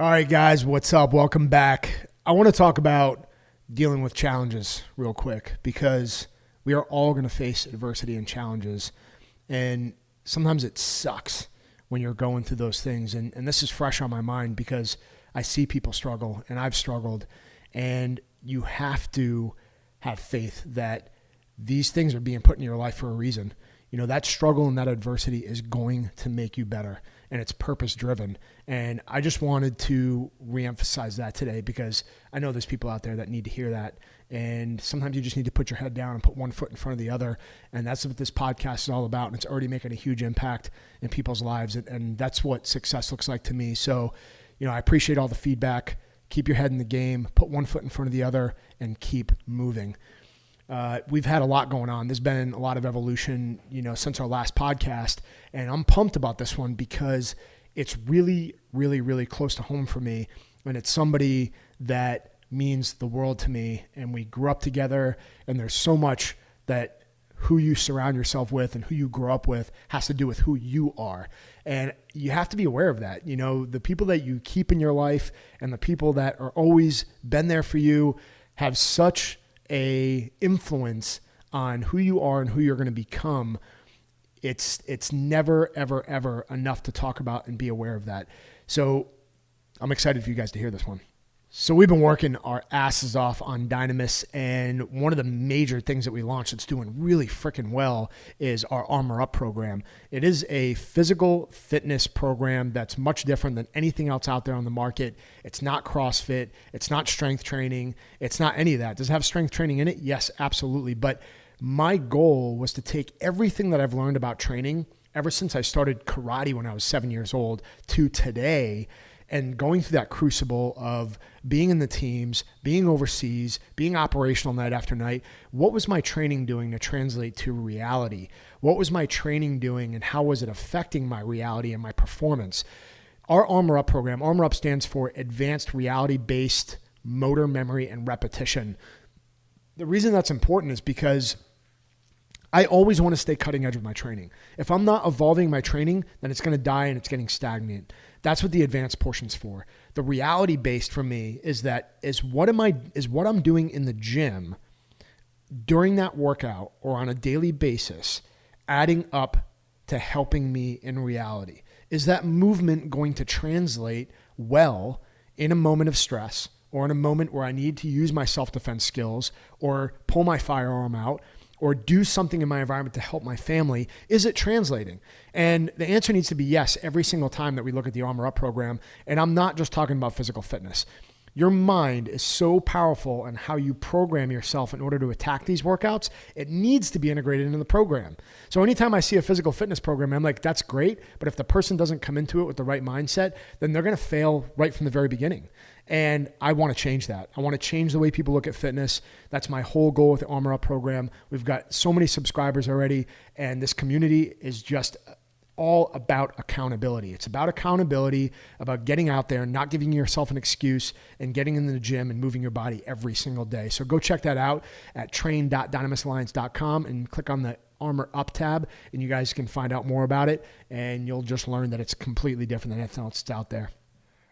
All right, guys, what's up? Welcome back. I want to talk about dealing with challenges real quick because we are all going to face adversity and challenges. And sometimes it sucks when you're going through those things. And this is fresh on my mind because I see people struggle and I've struggled. And you have to have faith that these things are being put in your life for a reason. You know, that struggle and that adversity is going to make you better, and it's purpose driven. And I just wanted to reemphasize that today because I know there's people out there that need to hear that. And sometimes you just need to put your head down and put one foot in front of the other. And that's what this podcast is all about. And it's already making a huge impact in people's lives. And that's what success looks like to me. So, you know, I appreciate all the feedback. Keep your head in the game, put one foot in front of the other, and keep moving. We've had a lot going on. There's been a lot of evolution, you know, since our last podcast, and I'm pumped about this one because it's really, really, really close to home for me, and it's somebody that means the world to me, and we grew up together, and there's so much that who you surround yourself with and who you grow up with has to do with who you are, and you have to be aware of that. You know, the people that you keep in your life and the people that are always been there for you have such a influence on who you are and who you're going to become. It's never, ever, ever enough to talk about and be aware of that. So I'm excited for you guys to hear this one. So we've been working our asses off on Dynamis, and one of the major things that we launched that's doing really freaking well is our Armor Up program. It is a physical fitness program that's much different than anything else out there on the market. It's not CrossFit. It's not strength training. It's not any of that. Does it have strength training in it? Yes, absolutely. But my goal was to take everything that I've learned about training ever since I started karate when I was 7 years old to today, and going through that crucible of being in the teams, being overseas, being operational night after night. What was my training doing to translate to reality? What was my training doing and how was it affecting my reality and my performance? Our Armor Up program, Armor Up stands for Advanced Reality-Based Motor Memory and Repetition. The reason that's important is because I always want to stay cutting edge with my training. If I'm not evolving my training, then it's going to die and it's getting stagnant. That's what the advanced portion's for. The reality based for me is what I'm doing in the gym during that workout or on a daily basis adding up to helping me in reality? Is that movement going to translate well in a moment of stress or in a moment where I need to use my self-defense skills or pull my firearm out or do something in my environment to help my family? Is it translating? And the answer needs to be yes every single time that we look at the Armor Up program. And I'm not just talking about physical fitness. Your mind is so powerful in how you program yourself in order to attack these workouts. It needs to be integrated into the program. So anytime I see a physical fitness program, I'm like, that's great. But if the person doesn't come into it with the right mindset, then they're going to fail right from the very beginning. And I want to change that. I want to change the way people look at fitness. That's my whole goal with the Armor Up program. We've got so many subscribers already, and this community is just all about accountability. It's about accountability, about getting out there, not giving yourself an excuse, and getting in the gym and moving your body every single day. So go check that out at train.dynamisalliance.com and click on the Armor Up tab, and you guys can find out more about it, and you'll just learn that it's completely different than anything else that's out there.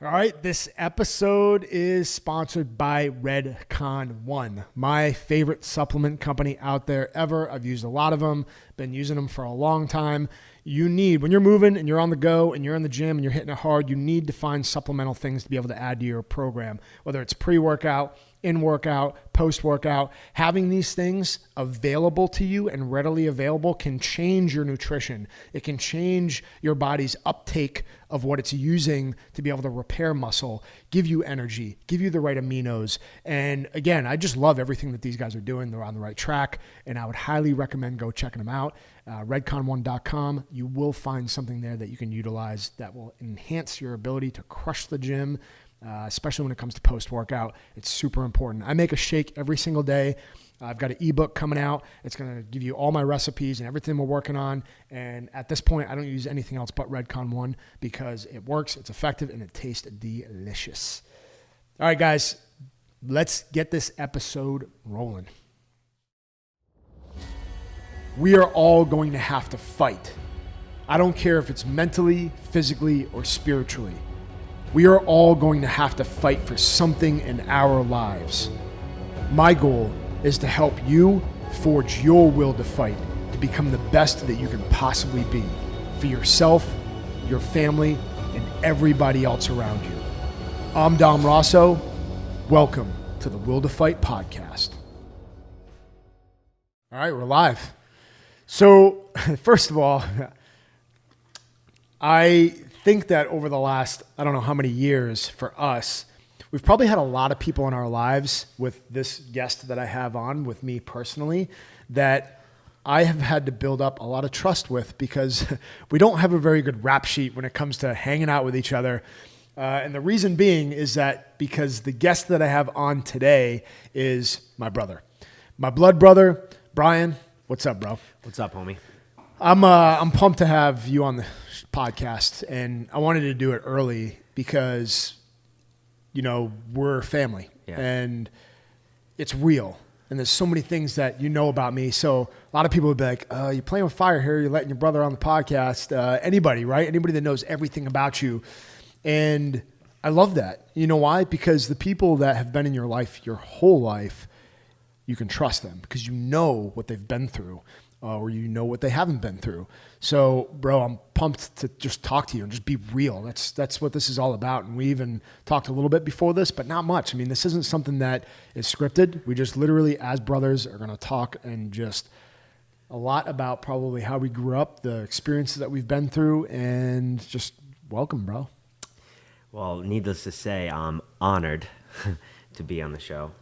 All right, this episode is sponsored by Redcon One, my favorite supplement company out there ever. I've used a lot of them, been using them for a long time. When you're moving and you're on the go and you're in the gym and you're hitting it hard, you need to find supplemental things to be able to add to your program, whether it's pre-workout, in-workout, post-workout. Having these things available to you and readily available can change your nutrition. It can change your body's uptake of what it's using to be able to repair muscle, give you energy, give you the right aminos. And again, I just love everything that these guys are doing. They're on the right track, and I would highly recommend go checking them out. Redcon1.com. You will find something there that you can utilize that will enhance your ability to crush the gym, especially when it comes to post-workout. It's super important. I make a shake every single day. I've got an ebook coming out. It's going to give you all my recipes and everything we're working on. And at this point, I don't use anything else but Redcon One because it works, it's effective, and it tastes delicious. All right, guys, let's get this episode rolling. We are all going to have to fight. I don't care if it's mentally, physically, or spiritually. We are all going to have to fight for something in our lives. My goal is to help you forge your will to fight, to become the best that you can possibly be for yourself, your family, and everybody else around you. I'm Dom Raso. Welcome to the Will to Fight podcast. All right, we're live. So, first of all, I think that over the last, I don't know how many years for us, we've probably had a lot of people in our lives with this guest that I have on with me personally that I have had to build up a lot of trust with because we don't have a very good rap sheet when it comes to hanging out with each other. And the reason being is that because the guest that I have on today is my brother, my blood brother, Brian. What's up, bro? What's up, homie? I'm pumped to have you on the podcast, and I wanted to do it early because, you know, we're family, and it's real, and there's so many things that you know about me. So a lot of people would be like, "You're playing with fire here. You're letting your brother on the podcast." Anybody, right? Anybody that knows everything about you, and I love that. You know why? Because the people that have been in your life your whole life, you can trust them because you know what they've been through, or you know what they haven't been through. So, bro, I'm pumped to just talk to you and just be real. That's what this is all about. And we even talked a little bit before this, but not much. I mean, this isn't something that is scripted. We just literally, as brothers, are going to talk and just a lot about probably how we grew up, the experiences that we've been through, and just welcome, bro. Well, needless to say, I'm honored to be on the show.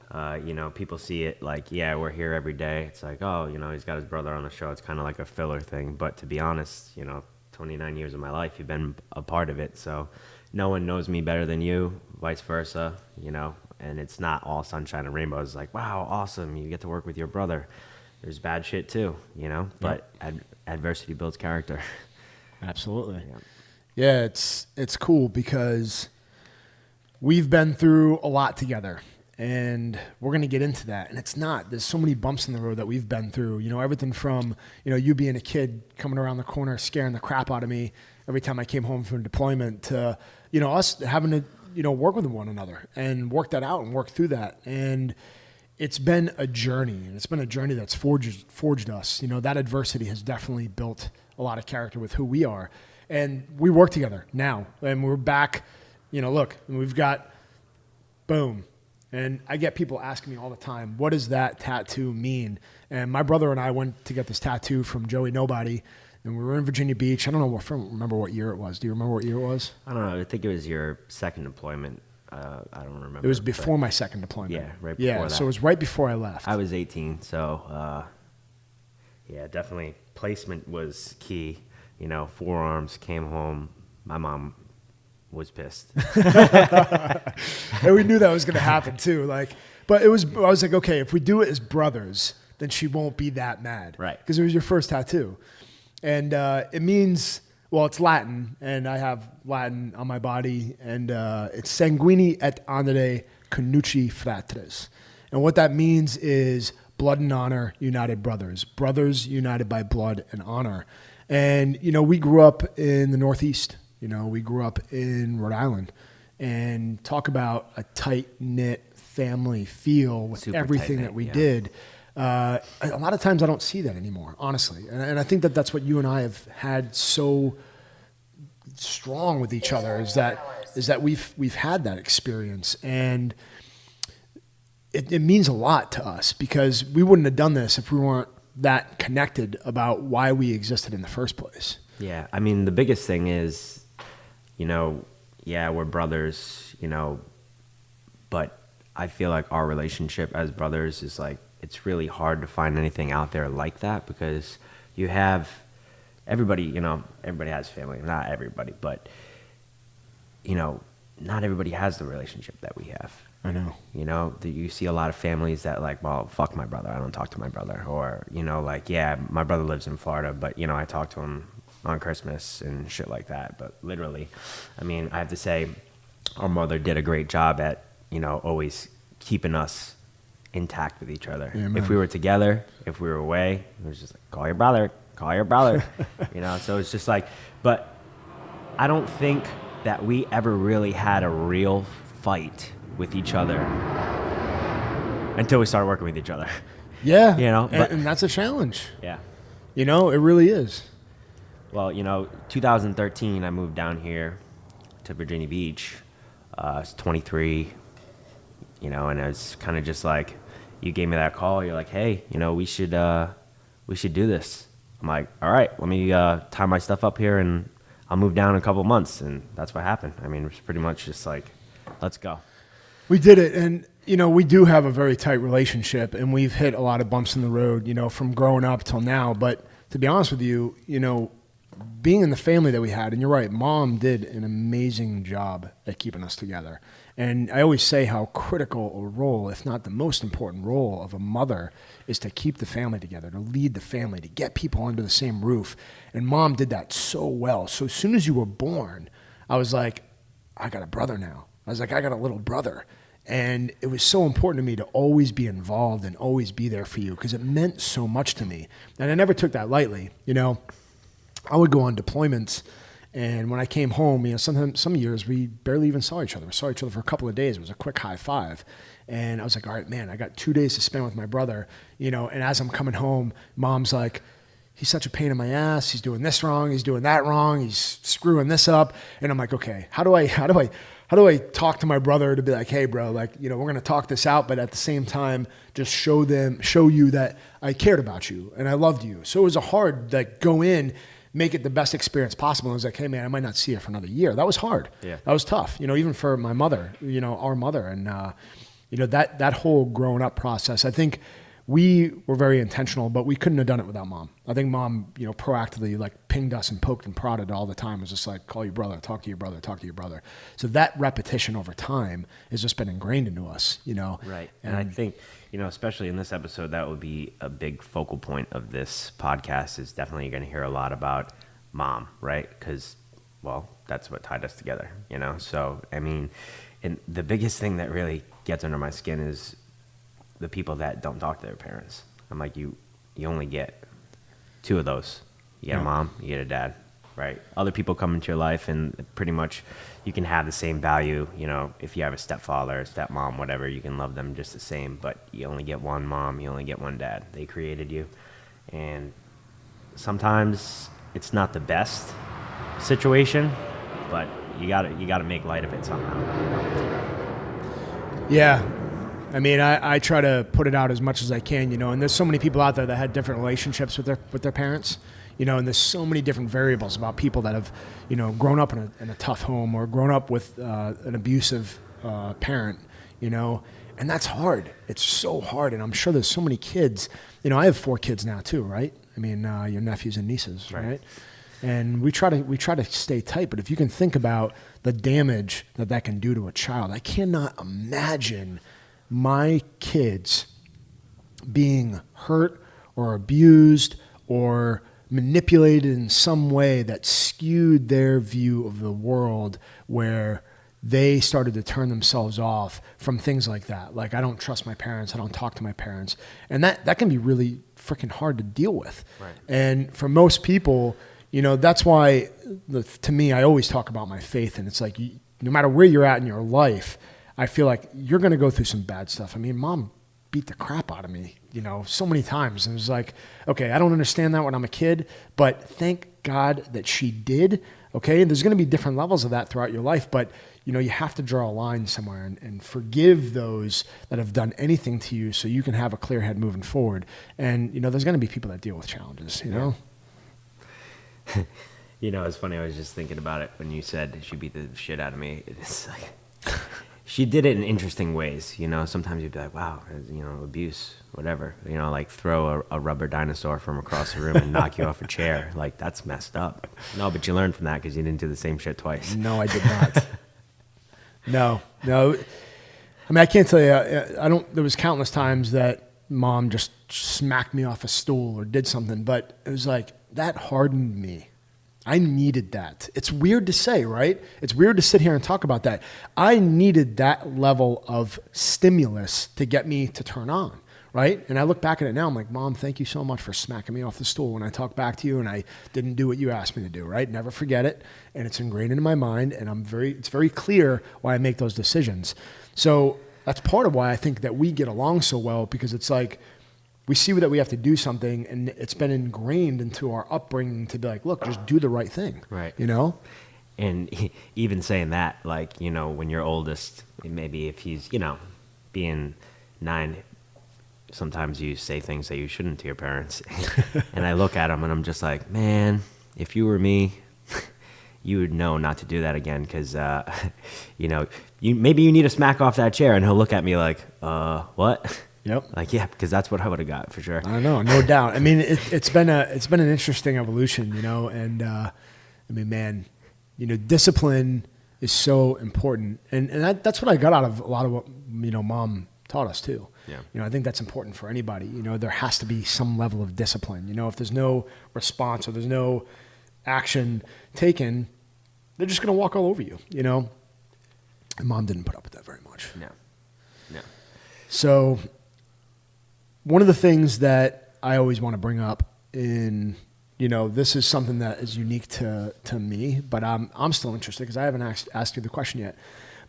You know, people see it like, yeah, we're here every day. It's like, oh, you know, he's got his brother on the show. It's kind of like a filler thing. But to be honest, you know, 29 years of my life, you've been a part of it. So no one knows me better than you, vice versa, you know, and it's not all sunshine and rainbows. It's like, wow, awesome. You get to work with your brother. There's bad shit too, you know, but adversity builds character. Absolutely. Yeah, it's cool because we've been through a lot together, and we're going to get into that. And there's so many bumps in the road that we've been through, you know, everything from, you know, you being a kid coming around the corner, scaring the crap out of me every time I came home from deployment to, you know, us having to, you know, work with one another and work that out and work through that. And it's been a journey, and it's been a journey that's forged us. You know, that adversity has definitely built a lot of character with who we are. And we work together now, and we're back. You know, look, we've got, boom. And I get people asking me all the time, what does that tattoo mean? And my brother and I went to get this tattoo from Joey Nobody, and we were in Virginia Beach. I don't remember what year it was. Do you remember what year it was? I don't know. I think it was your second deployment. I don't remember. It was before my second deployment. Yeah, right before that. So it was right before I left. I was 18, so yeah, definitely placement was key. You know, forearms, came home, my mom was pissed. And we knew that was going to happen too. Like, but I was like, okay, if we do it as brothers, then she won't be that mad. Right. Because it was your first tattoo. And it means, well, it's Latin, and I have Latin on my body, and it's Sanguini et honore connuci fratres. And what that means is blood and honor, united brothers. Brothers united by blood and honor. And, you know, we grew up in the Northeast. You know, we grew up in Rhode Island, and talk about a tight-knit family feel with super everything that we did. A lot of times I don't see that anymore, honestly. And I think that that's what you and I have had so strong with each other is that we've had that experience. And it means a lot to us because we wouldn't have done this if we weren't that connected about why we existed in the first place. Yeah, I mean, the biggest thing is, you know, yeah, we're brothers, you know, but I feel like our relationship as brothers is like, it's really hard to find anything out there like that because you have everybody, you know, everybody has family, not everybody, but, you know, not everybody has the relationship that we have. I know. You know, you see a lot of families that like, well, fuck my brother. I don't talk to my brother. Or, you know, like, yeah, my brother lives in Florida, but, you know, I talk to him on Christmas and shit like that. But literally, I mean, I have to say our mother did a great job at, you know, always keeping us intact with each other. Yeah, if we were together, if we were away, it was just like, call your brother, you know? So it's just like, but I don't think that we ever really had a real fight with each other until we started working with each other. Yeah. You know, and that's a challenge. Yeah. You know, it really is. Well, 2013, I moved down here to Virginia Beach. I was 23, and I was kind of just like, you gave me that call. You're like, hey, we should do this. I'm like, all right, let me tie my stuff up here and I'll move down in a couple of months. And that's what happened. I mean, it was pretty much just like, let's go. We did it. And, we do have a very tight relationship and we've hit a lot of bumps in the road, from growing up till now. But to be honest with you, being in the family that we had, and you're right, Mom did an amazing job at keeping us together. And I always say how critical a role, if not the most important role of a mother, is to keep the family together, to lead the family, to get people under the same roof. And Mom did that so well. So as soon as you were born, I was like, I got a brother now. I was like, I got a little brother. And it was so important to me to always be involved and always be there for you because it meant so much to me. And I never took that lightly. I would go on deployments, and when I came home, sometimes some years we barely even saw each other. We saw each other for a couple of days. It was a quick high five. And I was like, all right, man, I got 2 days to spend with my brother, and as I'm coming home, Mom's like, he's such a pain in my ass. He's doing this wrong. He's doing that wrong. He's screwing this up. And I'm like, okay, how do I talk to my brother to be like, hey, bro, we're going to talk this out, but at the same time, just show you that I cared about you and I loved you. So it was a hard, go in, make it the best experience possible. And I was like, hey, man, I might not see her for another year. That was hard. Yeah. That was tough, even for my mother, our mother. And, that whole growing up process, I think we were very intentional, but we couldn't have done it without Mom. I think Mom, proactively pinged us and poked and prodded all the time. It was just like, call your brother, talk to your brother, talk to your brother. So that repetition over time has just been ingrained into us, Right. And I think, especially in this episode, that would be a big focal point of this podcast is definitely you're going to hear a lot about Mom, right? Because, well, that's what tied us together, So, I mean, and the biggest thing that really gets under my skin is the people that don't talk to their parents. I'm like, you only get two of those. You get a mom, you get a dad, right? Other people come into your life and pretty much you can have the same value, if you have a stepfather, a stepmom, whatever, you can love them just the same, but you only get one mom, you only get one dad. They created you. And sometimes it's not the best situation, but you gotta make light of it somehow. Yeah. I mean, I try to put it out as much as I can, and there's so many people out there that had different relationships with their parents, and there's so many different variables about people that have, grown up in a tough home or grown up with an abusive parent, and that's hard. It's so hard, and I'm sure there's so many kids. I have 4 kids now too, right? I mean, your nephews and nieces, right? And we try to stay tight, but if you can think about the damage that can do to a child, I cannot imagine my kids being hurt or abused or manipulated in some way that skewed their view of the world where they started to turn themselves off from things like that. Like, I don't trust my parents. I don't talk to my parents. And that can be really freaking hard to deal with. Right. And for most people, that's why, to me, I always talk about my faith. And it's like, no matter where you're at in your life, I feel like you're going to go through some bad stuff. I mean, Mom beat the crap out of me, so many times. And it was like, okay, I don't understand that when I'm a kid, but thank God that she did. Okay. And there's going to be different levels of that throughout your life, but you have to draw a line somewhere and forgive those that have done anything to you so you can have a clear head moving forward. And, there's going to be people that deal with challenges, know? It's funny. I was just thinking about it when you said she beat the shit out of me. It's like, she did it in interesting ways, Sometimes you'd be like, wow, abuse, whatever. Like throw a rubber dinosaur from across the room and knock you off a chair. Like, that's messed up. No, but you learned from that because you didn't do the same shit twice. No, I did not. No. I mean, I can't tell you. There was countless times that Mom just smacked me off a stool or did something, but it was like that hardened me. I needed that. It's weird to say, right? It's weird to sit here and talk about that. I needed that level of stimulus to get me to turn on, right? And I look back at it now, I'm like, Mom, thank you so much for smacking me off the stool when I talked back to you and I didn't do what you asked me to do, right? Never forget it. And it's ingrained into my mind, and it's very clear why I make those decisions. So that's part of why I think that we get along so well, because it's like we see that we have to do something, and it's been ingrained into our upbringing to be like, look, just do the right thing. Right. You know? And even saying that, like, you know, when your oldest, maybe if he's, you know, being 9, sometimes you say things that you shouldn't to your parents. And I look at him and I'm just like, man, if you were me, you would know not to do that again, because, you know, maybe you need to smack off that chair. And he'll look at me like, what? Yep. Like, yeah, because that's what I would have got for sure. I know, no doubt. I mean, it's been an interesting evolution, you know, and I mean, man, you know, discipline is so important, and that's what I got out of a lot of what, you know, Mom taught us too. Yeah. You know, I think that's important for anybody. You know, there has to be some level of discipline. You know, if there's no response or there's no action taken, they're just going to walk all over you, you know? And Mom didn't put up with that very much. No. So one of the things that I always want to bring up in, you know, this is something that is unique to me, but I'm still interested because I haven't asked you the question yet.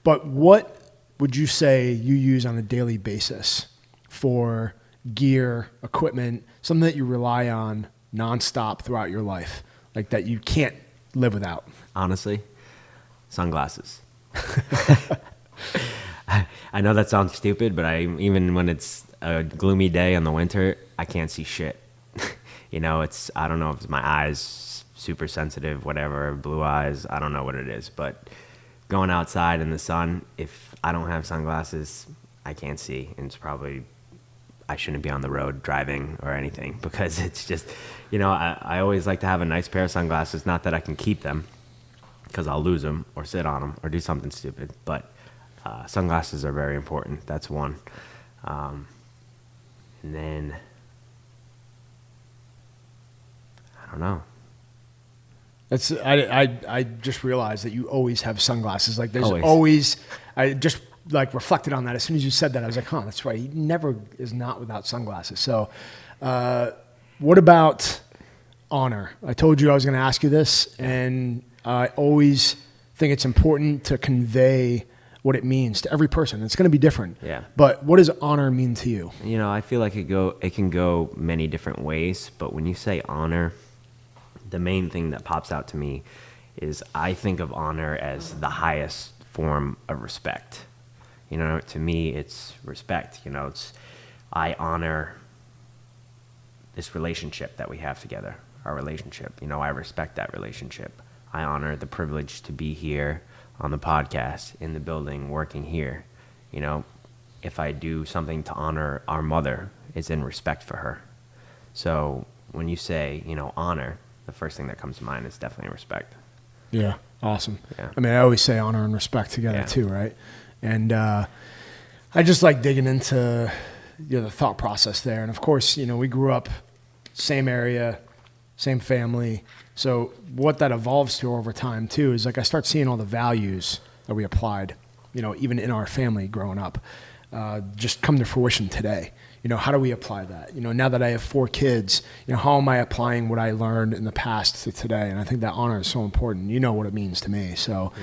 But what would you say you use on a daily basis for gear, equipment, something that you rely on nonstop throughout your life, like that you can't live without? Honestly, sunglasses. I know that sounds stupid, but even when it's a gloomy day in the winter, I can't see shit. You know, I don't know if it's my eyes, super sensitive, whatever, blue eyes, I don't know what it is, but going outside in the sun, if I don't have sunglasses, I can't see. And it's probably, I shouldn't be on the road driving or anything, because it's just, you know, I always like to have a nice pair of sunglasses. Not that I can keep them, because I'll lose them or sit on them or do something stupid. But sunglasses are very important. That's one. And then, I don't know. I just realized that you always have sunglasses. Like there's always, I just like reflected on that. As soon as you said that, I was like, huh, that's right. He never is not without sunglasses. So what about honor? I told you I was going to ask you this, and I always think it's important to convey what it means to every person. It's going to be different. Yeah. But what does honor mean to you? You know, I feel like it can go many different ways, but when you say honor, the main thing that pops out to me is I think of honor as the highest form of respect. You know, to me, it's respect. You know, I honor this relationship that we have together, our relationship. You know, I respect that relationship. I honor the privilege to be here on the podcast, in the building, working here. You know, if I do something to honor our mother, it's in respect for her. So when you say, you know, honor, the first thing that comes to mind is definitely respect. Yeah, awesome. Yeah. I mean, I always say honor and respect together too, right? And I just like digging into, you know, the thought process there. And of course, you know, we grew up same area, same family. So what that evolves to over time too is like I start seeing all the values that we applied, you know, even in our family growing up, just come to fruition today. You know, how do we apply that? You know, now that I have 4 kids, you know, how am I applying what I learned in the past to today? And I think that honor is so important. You know what it means to me. So,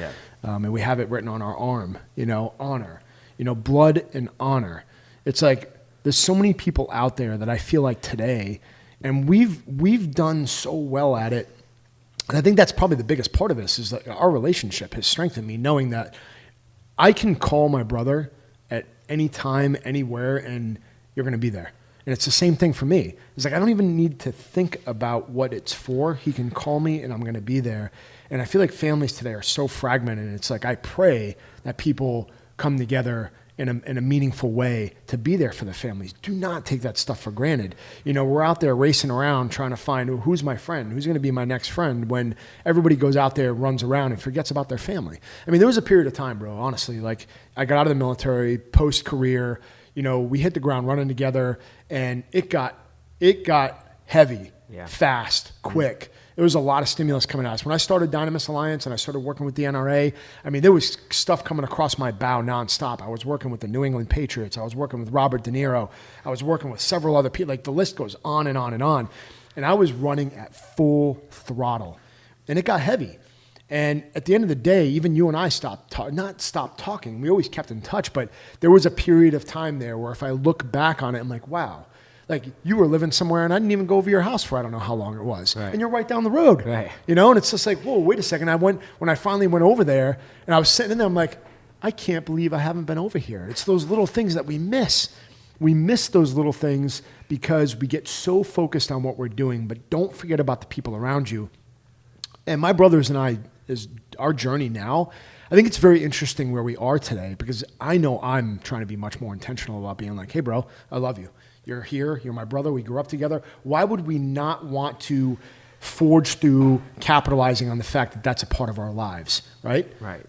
and we have it written on our arm, you know, honor, you know, blood and honor. It's like there's so many people out there that I feel like today, and we've done so well at it. And I think that's probably the biggest part of this is that our relationship has strengthened me, knowing that I can call my brother at any time, anywhere, and you're going to be there. And it's the same thing for me. It's like I don't even need to think about what it's for. He can call me and I'm going to be there. And I feel like families today are so fragmented. It's like I pray that people come together in a meaningful way to be there for the families. Do not take that stuff for granted. You know, we're out there racing around trying to find who's my friend, who's going to be my next friend, when everybody goes out there, runs around and forgets about their family. I mean, there was a period of time, bro, honestly, like I got out of the military, post-career, you know, we hit the ground running together, and it got heavy, fast, quick. there was a lot of stimulus coming at us. When I started Dynamis Alliance and I started working with the NRA, I mean, there was stuff coming across my bow nonstop. I was working with the New England Patriots. I was working with Robert De Niro. I was working with several other people. Like, the list goes on and on and on. And I was running at full throttle. And it got heavy. And at the end of the day, even you and I not stopped talking. We always kept in touch, but there was a period of time there where if I look back on it, I'm like, wow. Like, you were living somewhere and I didn't even go over your house for I don't know how long it was. Right. And you're right down the road. Right. You know, and it's just like, whoa, wait a second. When I finally went over there and I was sitting in there, I'm like, I can't believe I haven't been over here. It's those little things that we miss. We miss those little things because we get so focused on what we're doing, but don't forget about the people around you. And my brothers and I, is our journey now, I think it's very interesting where we are today, because I know I'm trying to be much more intentional about being like, hey, bro, I love you. You're here. You're my brother. We grew up together. Why would we not want to forge through capitalizing on the fact that that's a part of our lives, right? Right.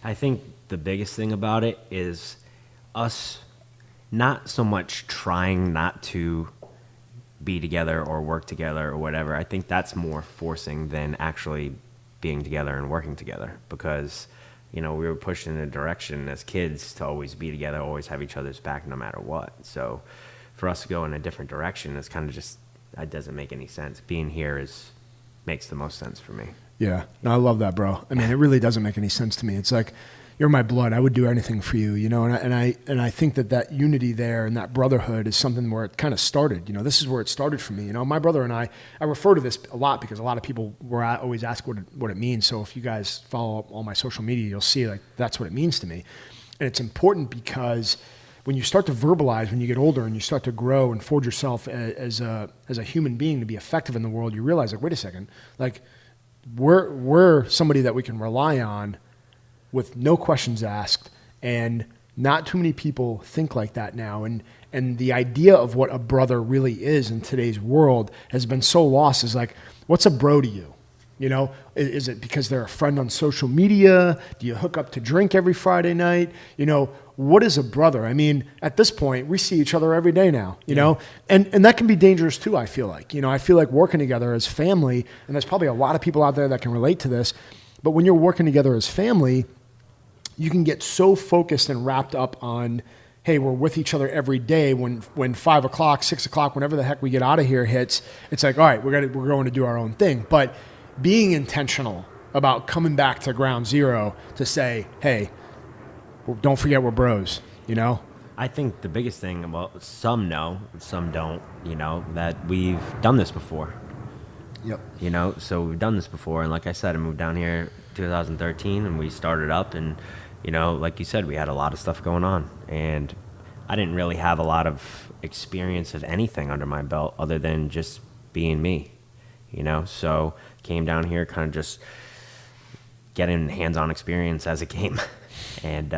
I think the biggest thing about it is us not so much trying not to be together or work together or whatever. I think that's more forcing than actually being together and working together, because, you know, we were pushed in a direction as kids to always be together, always have each other's back no matter what. So for us to go in a different direction is kind of just, it doesn't make any sense. Being here makes the most sense for me. Yeah. No, I love that, bro. I mean, it really doesn't make any sense to me. It's like, you're my blood. I would do anything for you, you know, and I think that unity there and that brotherhood is something where it kind of started. You know, this is where it started for me. You know, my brother and I refer to this a lot because a lot of people always ask what it means. So if you guys follow all my social media, you'll see like that's what it means to me. And it's important because when you start to verbalize, when you get older and you start to grow and forge yourself as a human being to be effective in the world, you realize like, wait a second, like we're somebody that we can rely on with no questions asked, and not too many people think like that now. And the idea of what a brother really is in today's world has been so lost. Is like, what's a bro to you? You know, is it because they're a friend on social media? Do you hook up to drink every Friday night? You know, what is a brother? I mean, at this point, we see each other every day now, you know, and that can be dangerous too, I feel like. You know, I feel like working together as family, and there's probably a lot of people out there that can relate to this, but when you're working together as family, you can get so focused and wrapped up on, hey, we're with each other every day. When 5 o'clock, 6 o'clock, whenever the heck we get out of here hits, it's like, all right, we're going to do our own thing. But being intentional about coming back to ground zero to say, hey, don't forget we're bros, you know? I think the biggest thing, well, some know, some don't, you know, that we've done this before. Yep. You know, so we've done this before. And like I said, I moved down here 2013 and we started up, and, you know, like you said, we had a lot of stuff going on, and I didn't really have a lot of experience of anything under my belt other than just being me, you know? So came down here kind of just getting hands-on experience as it came. And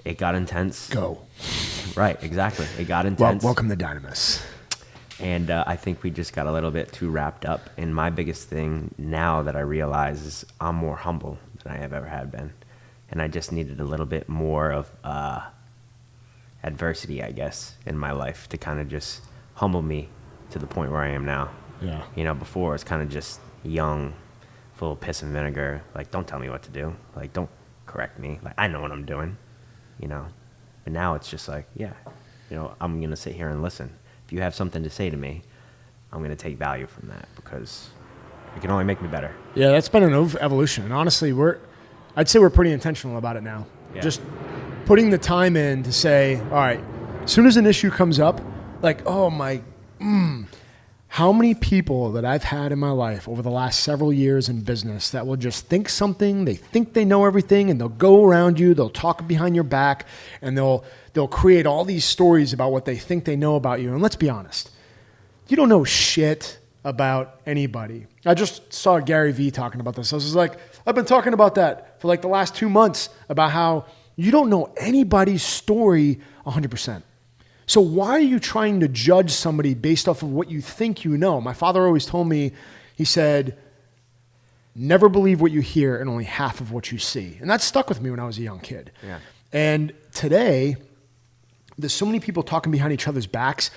it got intense. Go. Right, exactly. It got intense. Welcome to Dynamis. And I think we just got a little bit too wrapped up. And my biggest thing now that I realize is I'm more humble than I have ever had been. And I just needed a little bit more of adversity, I guess, in my life to kind of just humble me to the point where I am now. Yeah. You know, before it's kind of just young, full of piss and vinegar. Like, don't tell me what to do. Like, don't correct me. Like, I know what I'm doing, you know. But now it's just like, yeah, you know, I'm going to sit here and listen. If you have something to say to me, I'm going to take value from that because it can only make me better. Yeah, that's been an evolution. And honestly, I'd say we're pretty intentional about it now. Yeah. Just putting the time in to say, all right, as soon as an issue comes up, like, oh my, how many people that I've had in my life over the last several years in business that will just think something, they think they know everything, and they'll go around you, they'll talk behind your back, and they'll create all these stories about what they think they know about you. And let's be honest, you don't know shit about anybody. I just saw Gary Vee talking about this. I was like, I've been talking about that for like the last 2 months about how you don't know anybody's story 100%. So why are you trying to judge somebody based off of what you think you know? My father always told me, he said, never believe what you hear and only half of what you see. And that stuck with me when I was a young kid. Yeah. And today, there's so many people talking behind each other's backs.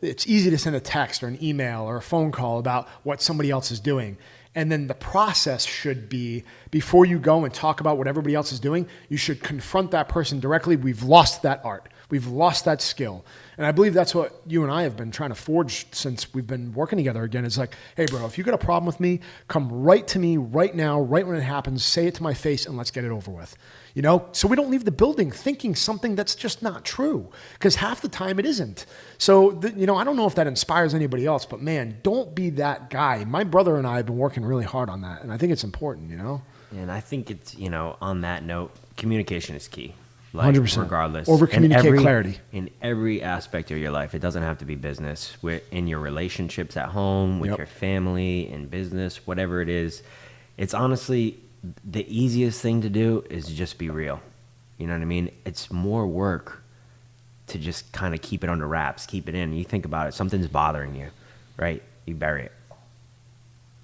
It's easy to send a text or an email or a phone call about what somebody else is doing. And then the process should be, before you go and talk about what everybody else is doing, you should confront that person directly. We've lost that art. We've lost that skill. And I believe that's what you and I have been trying to forge since we've been working together again. It's like, hey, bro, if you got a problem with me, come right to me right now, right when it happens, say it to my face, and let's get it over with. You know, so we don't leave the building thinking something that's just not true, because half the time it isn't. So, you know, I don't know if that inspires anybody else, but man, don't be that guy. My brother and I have been working really hard on that, and I think it's important, you know? And I think it's, you know, on that note, communication is key. Like, 100%. Regardless. Over-communicate clarity. In every aspect of your life. It doesn't have to be business. In your relationships at home, with your family, in business, whatever it is. It's honestly, the easiest thing to do is just be real. You know what I mean? It's more work to just kind of keep it under wraps, keep it in. You think about it, something's bothering you, right? You bury it.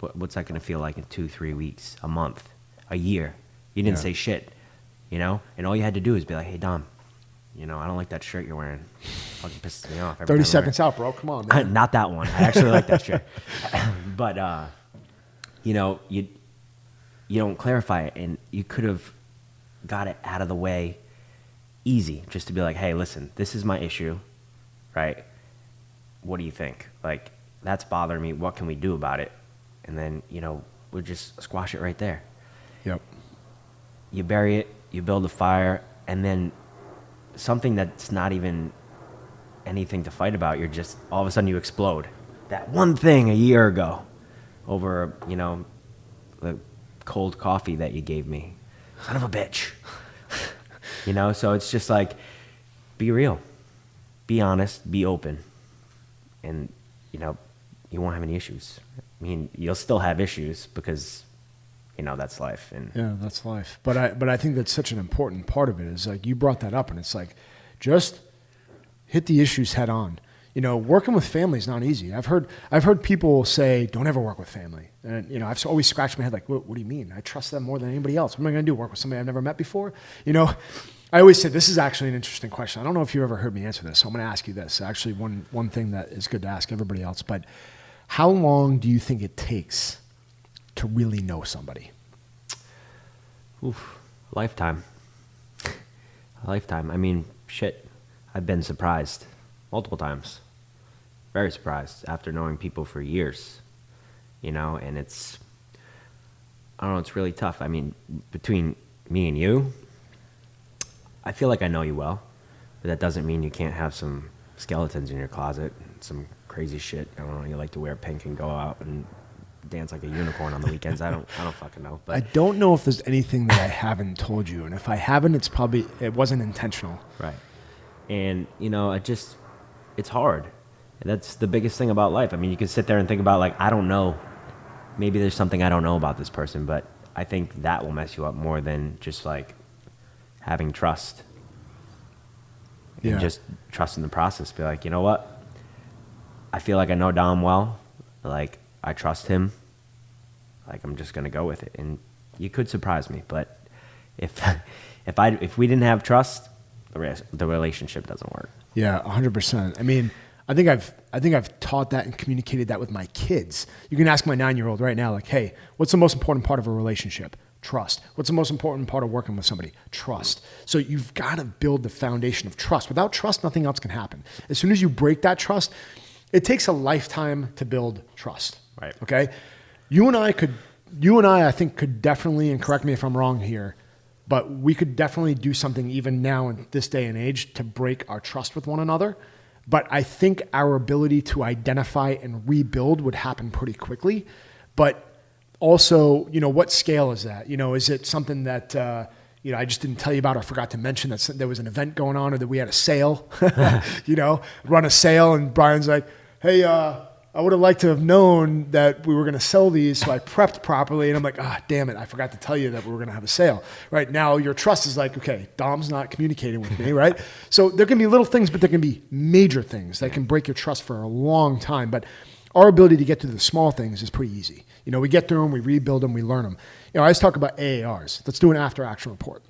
What's that going to feel like in 2-3 weeks, a month, a year? You didn't say shit. You know, and all you had to do is be like, hey, Dom, you know, I don't like that shirt you're wearing. Fucking pisses me off. 30 seconds out, bro. Come on, man. Not that one. I actually like that shirt. But, you know, you don't clarify it, and you could have got it out of the way easy, just to be like, hey, listen, this is my issue, right? What do you think? Like, that's bothering me. What can we do about it? And then, you know, we'll just squash it right there. Yep. You bury it. You build a fire, and then something that's not even anything to fight about, you're just, all of a sudden you explode. That one thing a year ago over, you know, the cold coffee that you gave me. Son of a bitch. You know, so it's just like, be real. Be honest. Be open. And, you know, you won't have any issues. I mean, you'll still have issues because, you know, that's life. And yeah, that's life. But I think that's such an important part of it is like you brought that up, and it's like just hit the issues head on. You know, working with family is not easy. I've heard people say, don't ever work with family. And, you know, I've always scratched my head like, what do you mean? I trust them more than anybody else. What am I going to do? Work with somebody I've never met before? You know, I always say this is actually an interesting question. I don't know if you ever heard me answer this, so I'm going to ask you this. Actually, one thing that is good to ask everybody else, but how long do you think it takes to really know somebody? Oof, lifetime. A lifetime. I mean, shit. I've been surprised multiple times. Very surprised after knowing people for years. You know, and it's, I don't know, it's really tough. I mean, between me and you, I feel like I know you well, but that doesn't mean you can't have some skeletons in your closet, some crazy shit. I don't know, you like to wear pink and go out and dance like a unicorn on the weekends. I don't fucking know. But I don't know if there's anything that I haven't told you, and if I haven't, it wasn't intentional. Right. And you know, it's hard. That's the biggest thing about life. I mean, you can sit there and think about like, I don't know. Maybe there's something I don't know about this person, but I think that will mess you up more than just like having trust. And just trusting the process. Be like, you know what? I feel like I know Dom well. Like, I trust him. Like, I'm just going to go with it. And you could surprise me, but if we didn't have trust, the relationship doesn't work. Yeah, 100%. I mean, I think I've taught that and communicated that with my kids. You can ask my 9-year-old right now, like, hey, what's the most important part of a relationship? Trust. What's the most important part of working with somebody? Trust. So you've got to build the foundation of trust. Without trust, nothing else can happen. As soon as you break that trust, it takes a lifetime to build trust. Right. Okay. You and I think could definitely, and correct me if I'm wrong here, but we could definitely do something even now in this day and age to break our trust with one another. But I think our ability to identify and rebuild would happen pretty quickly. But also, you know, what scale is that? You know, is it something that, you know, I just didn't tell you about or forgot to mention that there was an event going on or that we had a sale, you know, run a sale, and Brian's like, hey, I would have liked to have known that we were going to sell these, so I prepped properly. And I'm like, damn it, I forgot to tell you that we were going to have a sale. Right now, your trust is like, okay, Dom's not communicating with me, right? So there can be little things, but there can be major things that can break your trust for a long time. But our ability to get to the small things is pretty easy. You know, we get through them, we rebuild them, we learn them. You know, I always talk about AARs. Let's do an after-action report.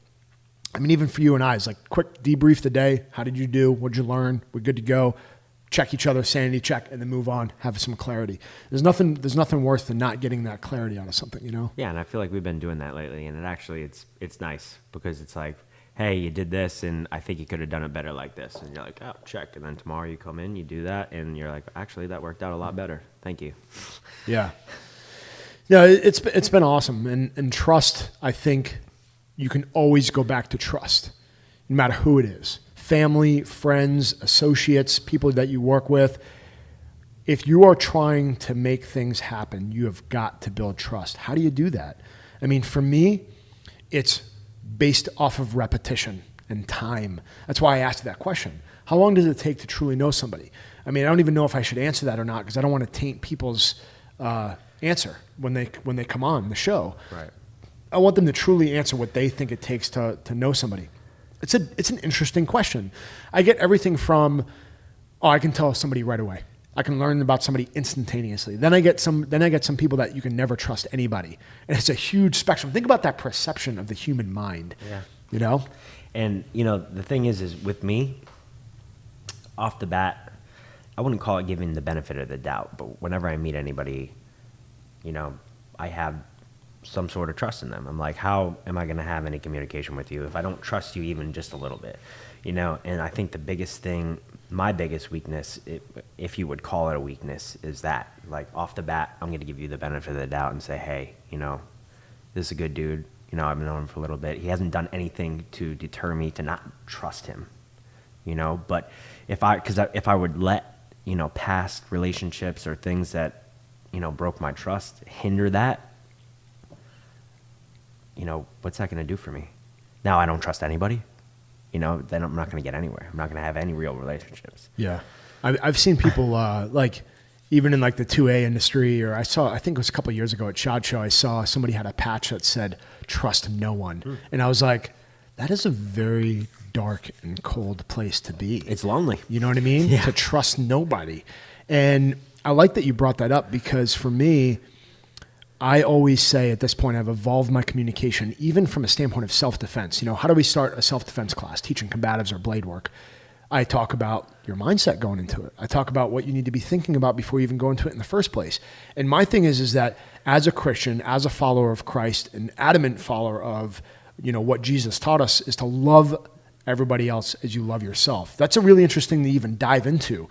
I mean, even for you and I, it's like quick debrief the day. How did you do? What'd you learn? We're good to go. Check each other, sanity check, and then move on, have some clarity. There's nothing worse than not getting that clarity out of something, you know? Yeah, and I feel like we've been doing that lately, and it's nice because it's like, hey, you did this, and I think you could have done it better like this. And you're like, oh, check. And then tomorrow you come in, you do that, and you're like, actually, that worked out a lot better. Thank you. Yeah. Yeah, it's been awesome. And trust, I think you can always go back to trust, no matter who it is. Family, friends, associates, people that you work with. If you are trying to make things happen, you have got to build trust. How do you do that? I mean, for me, it's based off of repetition and time. That's why I asked that question. How long does it take to truly know somebody? I mean, I don't even know if I should answer that or not because I don't want to taint people's answer when they come on the show. Right. I want them to truly answer what they think it takes to know somebody. It's an interesting question. I get everything from, I can tell somebody right away. I can learn about somebody instantaneously. Then I get some people that you can never trust anybody. And it's a huge spectrum. Think about that perception of the human mind. Yeah. You know? And, the thing is with me, off the bat, I wouldn't call it giving the benefit of the doubt, but whenever I meet anybody, I have some sort of trust in them. I'm like, how am I going to have any communication with you if I don't trust you even just a little bit? And I think the biggest thing, my biggest weakness, if you would call it a weakness, is that, like, off the bat, I'm going to give you the benefit of the doubt and say, hey, this is a good dude. I've known him for a little bit. He hasn't done anything to deter me to not trust him, but if I would let, past relationships or things that, broke my trust hinder that, what's that going to do for me? Now I don't trust anybody, then I'm not going to get anywhere. I'm not going to have any real relationships. Yeah. I've seen people, like, even in like the 2A industry, or I think it was a couple of years ago at SHOT Show, I saw somebody had a patch that said, trust no one. And I was like, that is a very dark and cold place to be. It's lonely. You know what I mean? Yeah. To trust nobody. And I like that you brought that up because for me, I always say at this point, I've evolved my communication, even from a standpoint of self-defense. How do we start a self-defense class, teaching combatives or blade work? I talk about your mindset going into it. I talk about what you need to be thinking about before you even go into it in the first place. And my thing is that as a Christian, as a follower of Christ, an adamant follower of, what Jesus taught us is to love everybody else as you love yourself. That's a really interesting thing to even dive into.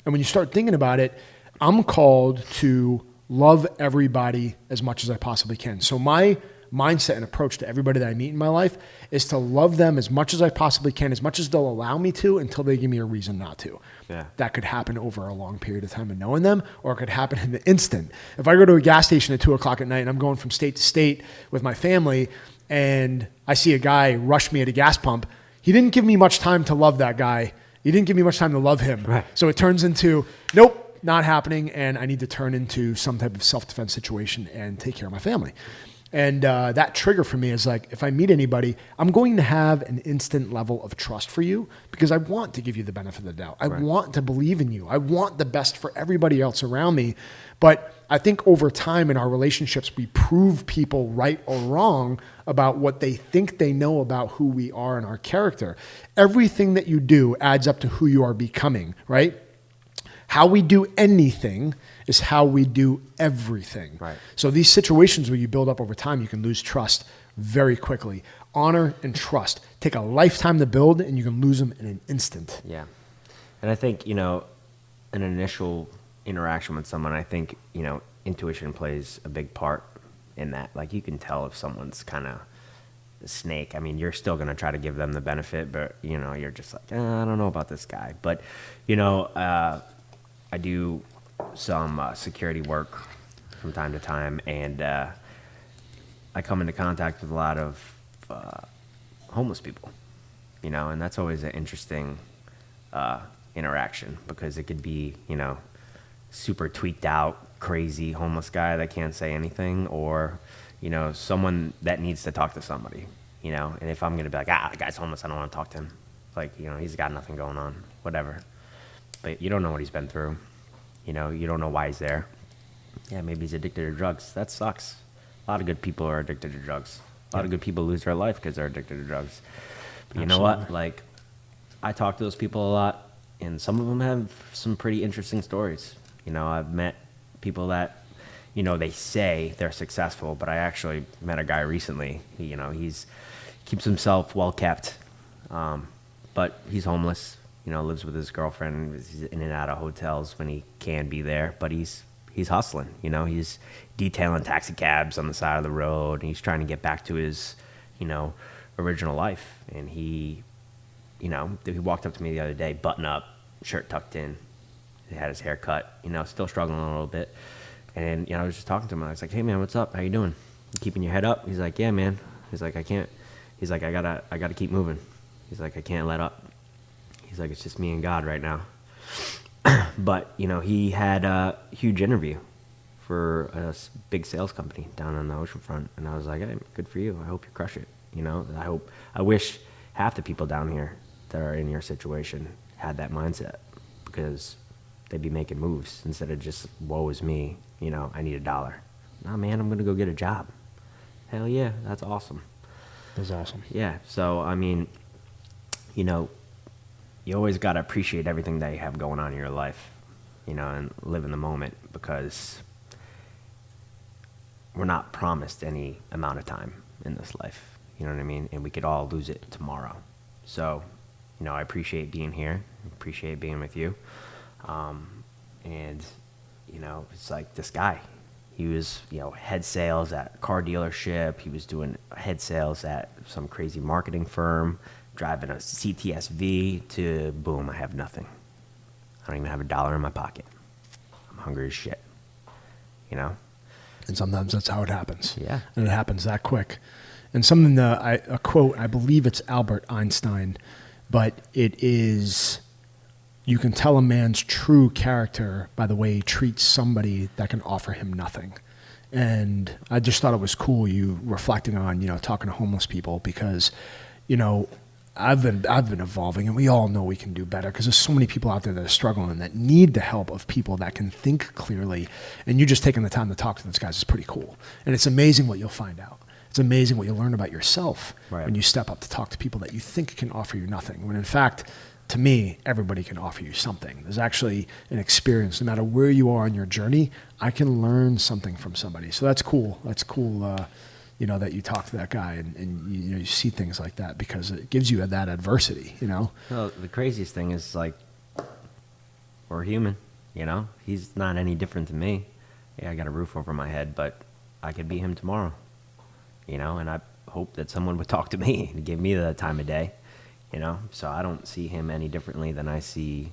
And when you start thinking about it, I'm called to love everybody as much as I possibly can. So my mindset and approach to everybody that I meet in my life is to love them as much as I possibly can, as much as they'll allow me to, until they give me a reason not to. Yeah. That could happen over a long period of time of knowing them, or it could happen in the instant. If I go to a gas station at 2:00 at night and I'm going from state to state with my family and I see a guy rush me at a gas pump, he didn't give me much time to love that guy. He didn't give me much time to love him. Right. So it turns into, nope, not happening, and I need to turn into some type of self-defense situation and take care of my family. And that trigger for me is like, if I meet anybody, I'm going to have an instant level of trust for you because I want to give you the benefit of the doubt. I want to believe in you. I want the best for everybody else around me. But I think over time in our relationships, we prove people right or wrong about what they think they know about who we are and our character. Everything that you do adds up to who you are becoming, right? How we do anything is how we do everything. Right. So these situations where you build up over time, you can lose trust very quickly. Honor and trust take a lifetime to build, and you can lose them in an instant. Yeah. And I think, an initial interaction with someone, I think, intuition plays a big part in that. Like, you can tell if someone's kind of a snake. I mean, you're still going to try to give them the benefit, but, you're just like, I don't know about this guy. But, I do some security work from time to time, and I come into contact with a lot of homeless people, and that's always an interesting interaction because it could be, super tweaked out, crazy homeless guy that can't say anything, or, someone that needs to talk to somebody, and if I'm going to be like, the guy's homeless, I don't want to talk to him. Like, he's got nothing going on, whatever. But you don't know what he's been through. You don't know why he's there. Yeah, maybe he's addicted to drugs. That sucks. A lot of good people are addicted to drugs. A lot of good people lose their life because they're addicted to drugs. you know what? Like, I talk to those people a lot, and some of them have some pretty interesting stories. You know, I've met people that, you know, they say they're successful, but I actually met a guy recently. You know, he's keeps himself well kept, but he's homeless. You know, lives with his girlfriend. He's in and out of hotels when he can be there, but he's hustling. You know, he's detailing taxi cabs on the side of the road, and he's trying to get back to his, you know, original life. And he walked up to me the other day, button up, shirt tucked in. He had his hair cut, you know, still struggling a little bit. And, you know, I was just talking to him. I was like, hey, man, what's up? How you doing? You keeping your head up? He's like, yeah, man. He's like, I can't. He's like, I gotta keep moving. He's like, I can't let up. He's like, it's just me and God right now. But, you know, he had a huge interview for a big sales company down on the ocean front. And I was like, hey, good for you. I hope you crush it. You know, I wish half the people down here that are in your situation had that mindset, because they'd be making moves instead of just, woe is me, you know, I need $1. Nah, man, I'm going to go get a job. Hell yeah, that's awesome. That's awesome. Yeah, so, I mean, you know, you always got to appreciate everything that you have going on in your life, you know, and live in the moment, because we're not promised any amount of time in this life, you know what I mean? And we could all lose it tomorrow. So, you know, I appreciate being here, appreciate being with you. And, you know, it's like this guy, he was, you know, head sales at a car dealership. He was doing head sales at some crazy marketing firm, driving a CTSV to, boom, I have nothing. I don't even have $1 in my pocket. I'm hungry as shit, you know? And sometimes that's how it happens. Yeah. And it happens that quick. And something that a quote, I believe it's Albert Einstein, but it is, you can tell a man's true character by the way he treats somebody that can offer him nothing. And I just thought it was cool you reflecting on, you know, talking to homeless people, because, you know, I've been evolving, and we all know we can do better, because there's so many people out there that are struggling and that need the help of people that can think clearly. And you just taking the time to talk to those guys is pretty cool. And it's amazing what you'll find out. It's amazing what you'll learn about yourself when you step up to talk to people that you think can offer you nothing. When in fact, to me, everybody can offer you something. There's actually an experience. No matter where you are on your journey, I can learn something from somebody. So that's cool. That's cool, you know, that you talk to that guy and you know, you see things like that, because it gives you that adversity, you know? Well, the craziest thing is, like, we're human, you know? He's not any different than me. Yeah, I got a roof over my head, but I could be him tomorrow, you know? And I hope that someone would talk to me and give me the time of day. You know, so I don't see him any differently than I see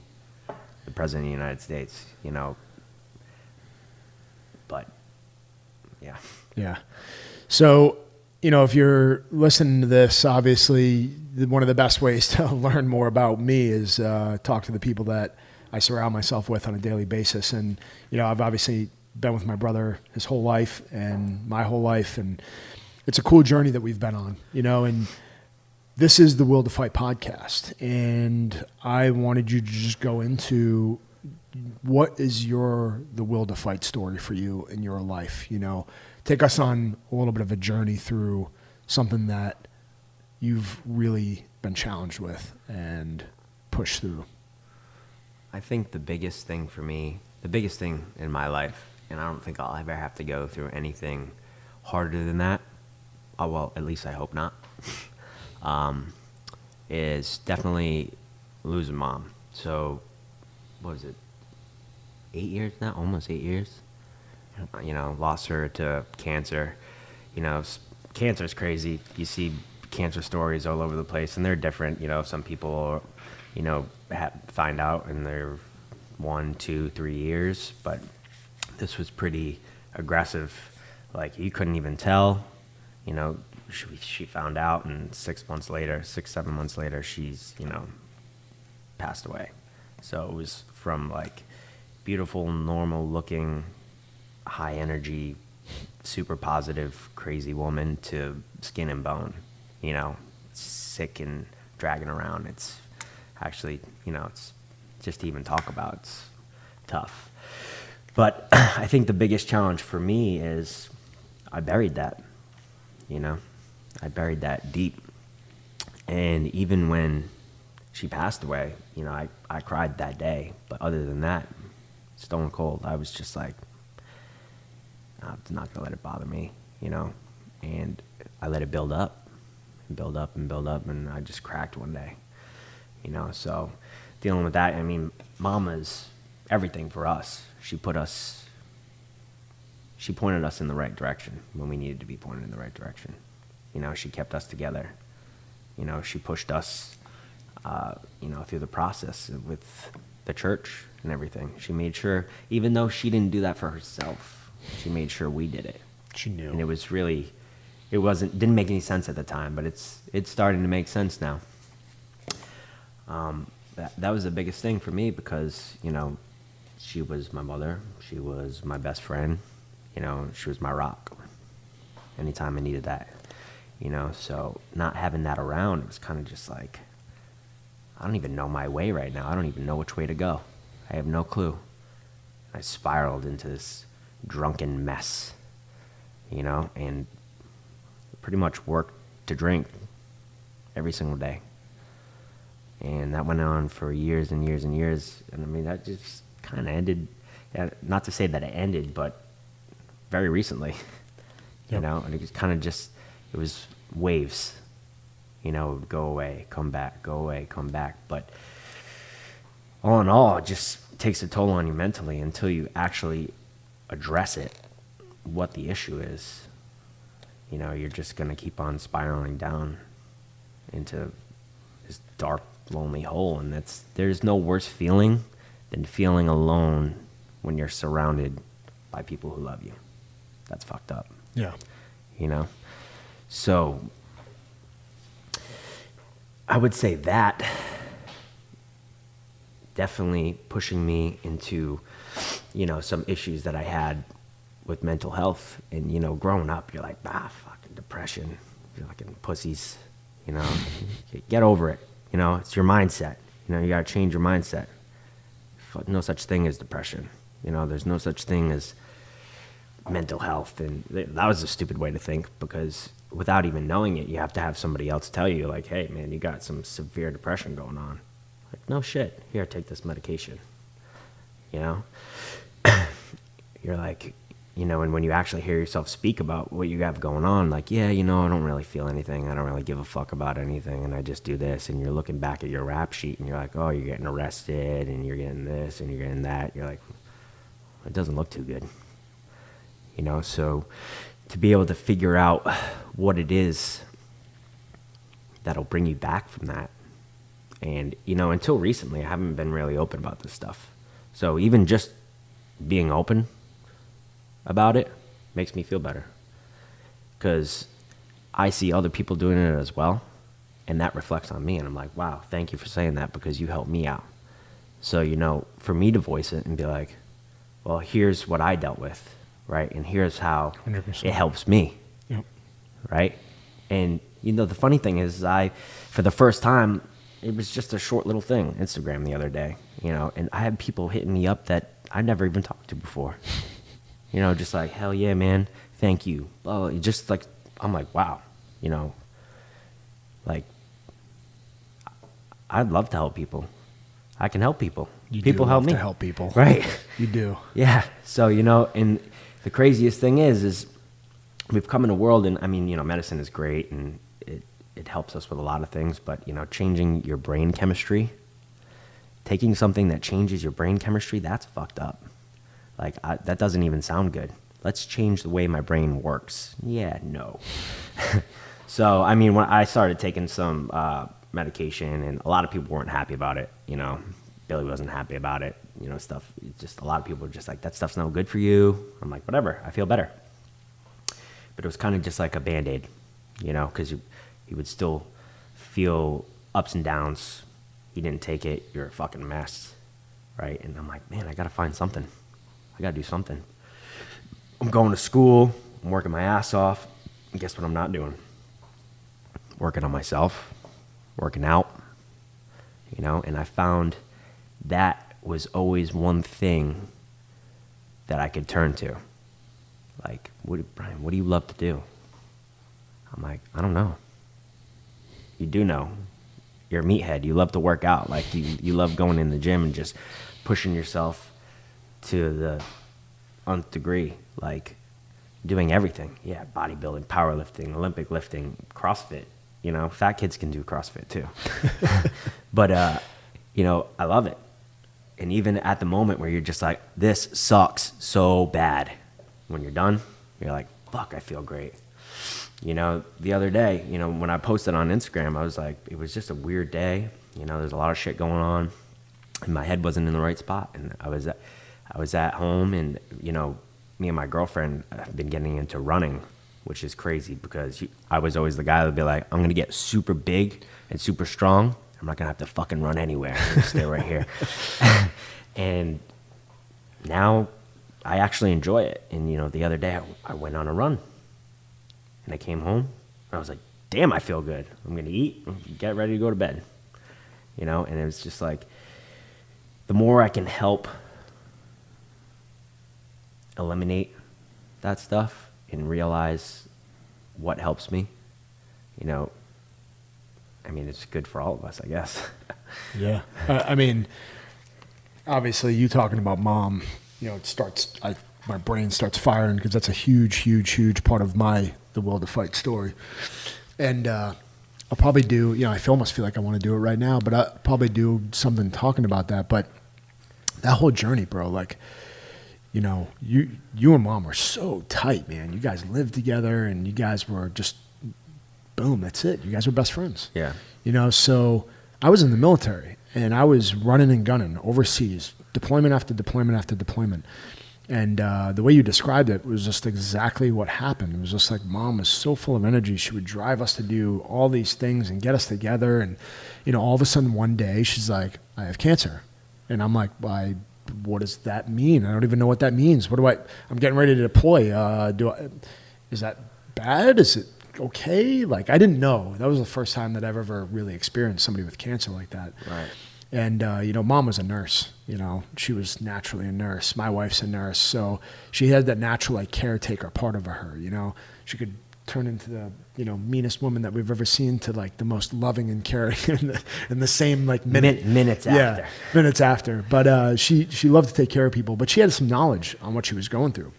the President of the United States, you know. But, yeah. Yeah. So, you know, if you're listening to this, obviously one of the best ways to learn more about me is talk to the people that I surround myself with on a daily basis. And, you know, I've obviously been with my brother his whole life and my whole life. And it's a cool journey that we've been on, you know, and this is the Will to Fight podcast, and I wanted you to just go into what is the Will to Fight story for you in your life. You know, take us on a little bit of a journey through something that you've really been challenged with and pushed through. I think the biggest thing for me, the biggest thing in my life, and I don't think I'll ever have to go through anything harder than that. Oh, well, at least I hope not. Is definitely losing mom. So, what was it, 8 years now? Almost 8 years. You know, lost her to cancer. You know, cancer is crazy. You see cancer stories all over the place, and they're different. You know, some people, you know, find out in their 1, 2, 3 years, but this was pretty aggressive. Like, you couldn't even tell, you know. She found out, and 6 months later, 7 months later, she's, you know, passed away. So it was from, like, beautiful, normal looking, high energy, super positive, crazy woman to skin and bone, you know, sick and dragging around. It's actually, you know, it's just to even talk about, it's tough. But I think the biggest challenge for me is I buried that, you know. I buried that deep, And even when she passed away, you know, I cried that day. But other than that, stone cold, I was just like, I'm not going to let it bother me, you know. And I let it build up and build up and build up, and I just cracked one day, you know. So dealing with that, I mean, Mama's everything for us. She pointed us in the right direction when we needed to be pointed in the right direction. You know, she kept us together. You know, she pushed us, you know, through the process with the church and everything. She made sure, even though she didn't do that for herself, she made sure we did it. She knew. And it was really, didn't make any sense at the time, but it's starting to make sense now. That was the biggest thing for me because, you know, she was my mother. She was my best friend. You know, she was my rock anytime I needed that, you know. So not having that around, it was kind of just like, I don't even know my way right now. I don't even know which way to go. I have no clue. I spiraled into this drunken mess, you know, and pretty much worked to drink every single day. And that went on for years and years and years. And I mean, that just kind of ended, not to say that it ended, but very recently, you know, and it was kind of just, it was waves, you know, it would go away, come back, go away, come back. But all in all, it just takes a toll on you mentally until you actually address it, what the issue is. You know, you're just going to keep on spiraling down into this dark, lonely hole. And there's no worse feeling than feeling alone when you're surrounded by people who love you. That's fucked up. Yeah. You know? So I would say that definitely pushing me into, you know, some issues that I had with mental health. And, you know, growing up, you're like, fucking depression. You're fucking pussies, you know? Get over it. You know, it's your mindset. You know, you got to change your mindset. No such thing as depression. You know, there's no such thing as mental health. And that was a stupid way to think, because without even knowing it, you have to have somebody else tell you, like, hey, man, you got some severe depression going on. Like, no shit. Here, take this medication. You know? You're like, you know, and when you actually hear yourself speak about what you have going on, like, yeah, you know, I don't really feel anything. I don't really give a fuck about anything. And I just do this. And you're looking back at your rap sheet and you're like, oh, you're getting arrested and you're getting this and you're getting that. You're like, it doesn't look too good. You know, so to be able to figure out what it is that'll bring you back from that. And, you know, until recently, I haven't been really open about this stuff. So even just being open about it makes me feel better, because I see other people doing it as well, and that reflects on me. And I'm like, wow, thank you for saying that, because you helped me out. So, you know, for me to voice it and be like, well, here's what I dealt with, right? And here's how 100%. It helps me, Yep. right? And, you know, the funny thing is for the first time, it was just a short little thing, Instagram the other day, you know, and I had people hitting me up that I never even talked to before. You know, just like, hell yeah, man, thank you. Oh, just like, I'm like, wow, you know, like, I'd love to help people. I can help people. People help me. To help people. Right. You do. Yeah. So, you know, and the craziest thing is we've come in a world, and I mean, you know, medicine is great and it helps us with a lot of things, but, you know, changing your brain chemistry, taking something that changes your brain chemistry, that's fucked up. Like, that doesn't even sound good. Let's change the way my brain works. Yeah, no. So, I mean, when I started taking some medication, and a lot of people weren't happy about it, you know. Billy wasn't happy about it, you know, stuff. Just a lot of people were just like, that stuff's no good for you. I'm like, whatever, I feel better. But it was kind of just like a Band-Aid, you know, because you would still feel ups and downs. You didn't take it, you're a fucking mess, right? And I'm like, man, I got to find something. I got to do something. I'm going to school. I'm working my ass off. And guess what I'm not doing? Working on myself. Working out. You know, and I found that was always one thing that I could turn to. Like, Brian, what do you love to do? I'm like, I don't know. you do know. You're a meathead. You love to work out. Like you love going in the gym and just pushing yourself to the nth degree. Like doing everything. Yeah, bodybuilding, powerlifting, Olympic lifting, CrossFit. You know, fat kids can do CrossFit too. But, you know, I love it. And even at the moment where you're just like, this sucks so bad, when you're done, you're like, fuck, I feel great. You know, the other day, you know, when I posted on Instagram, I was like, it was just a weird day. You know, there's a lot of shit going on, and my head wasn't in the right spot. And I was at home, and, you know, me and my girlfriend have been getting into running, which is crazy because I was always the guy that would be like, I'm going to get super big and super strong. I'm not going to have to fucking run anywhere. I'm going to stay right here. And now I actually enjoy it. And, you know, the other day I went on a run and I came home and I was like, damn, I feel good. I'm going to eat and get ready to go to bed. You know, and it was just like, the more I can help eliminate that stuff and realize what helps me, you know, I mean, it's good for all of us, I guess. Yeah. I mean, obviously you talking about mom, you know, my brain starts firing because that's a huge part of the Will to Fight story. And I'll probably do, you know, I almost feel like I want to do it right now, but I'll probably do something talking about that. But that whole journey, bro, like, you know, you and mom were so tight, man. You guys lived together and you guys were just, boom, that's it. You guys were best friends. Yeah. You know, so I was in the military and I was running and gunning overseas, deployment after deployment after deployment. And the way you described it was just exactly what happened. It was just like mom was so full of energy. She would drive us to do all these things and get us together. And, you know, all of a sudden one day she's like, I have cancer. And I'm like, what does that mean? I don't even know what that means. I'm getting ready to deploy. Is that bad? Is it okay? Like, I didn't know. That was the first time that I've ever really experienced somebody with cancer like that. Right. And, you know, mom was a nurse, you know, she was naturally a nurse. My wife's a nurse. So she had that natural, like, caretaker part of her, you know, she could turn into the, you know, meanest woman that we've ever seen to like the most loving and caring in the same like minutes after. But she loved to take care of people, but she had some knowledge on what she was going through.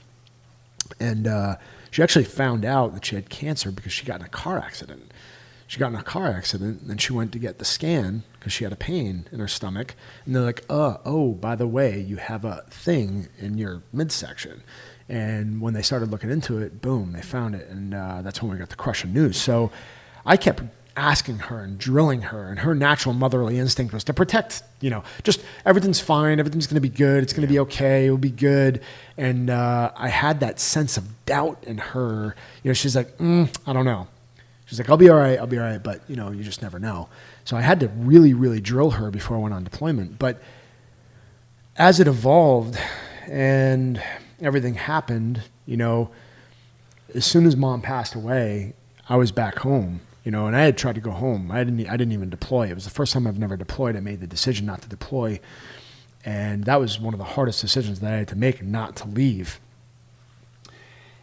And she actually found out that she had cancer because she got in a car accident. And then she went to get the scan because she had a pain in her stomach. And they're like, oh, by the way, you have a thing in your midsection. And when they started looking into it, boom, they found it. And that's when we got the crushing news. So I kept asking her and drilling her, and her natural motherly instinct was to protect, you know, just everything's fine, everything's going to be good, it's going to be okay, it'll be good. And I had that sense of doubt in her. You know, she's like, I don't know. She's like, I'll be all right, but, you know, you just never know. So I had to really, really drill her before I went on deployment. But as it evolved and everything happened, you know, as soon as mom passed away, I was back home, you know, and I had tried to go home. I didn't even deploy. It was the first time I've never deployed. I made the decision not to deploy. And that was one of the hardest decisions that I had to make, not to leave.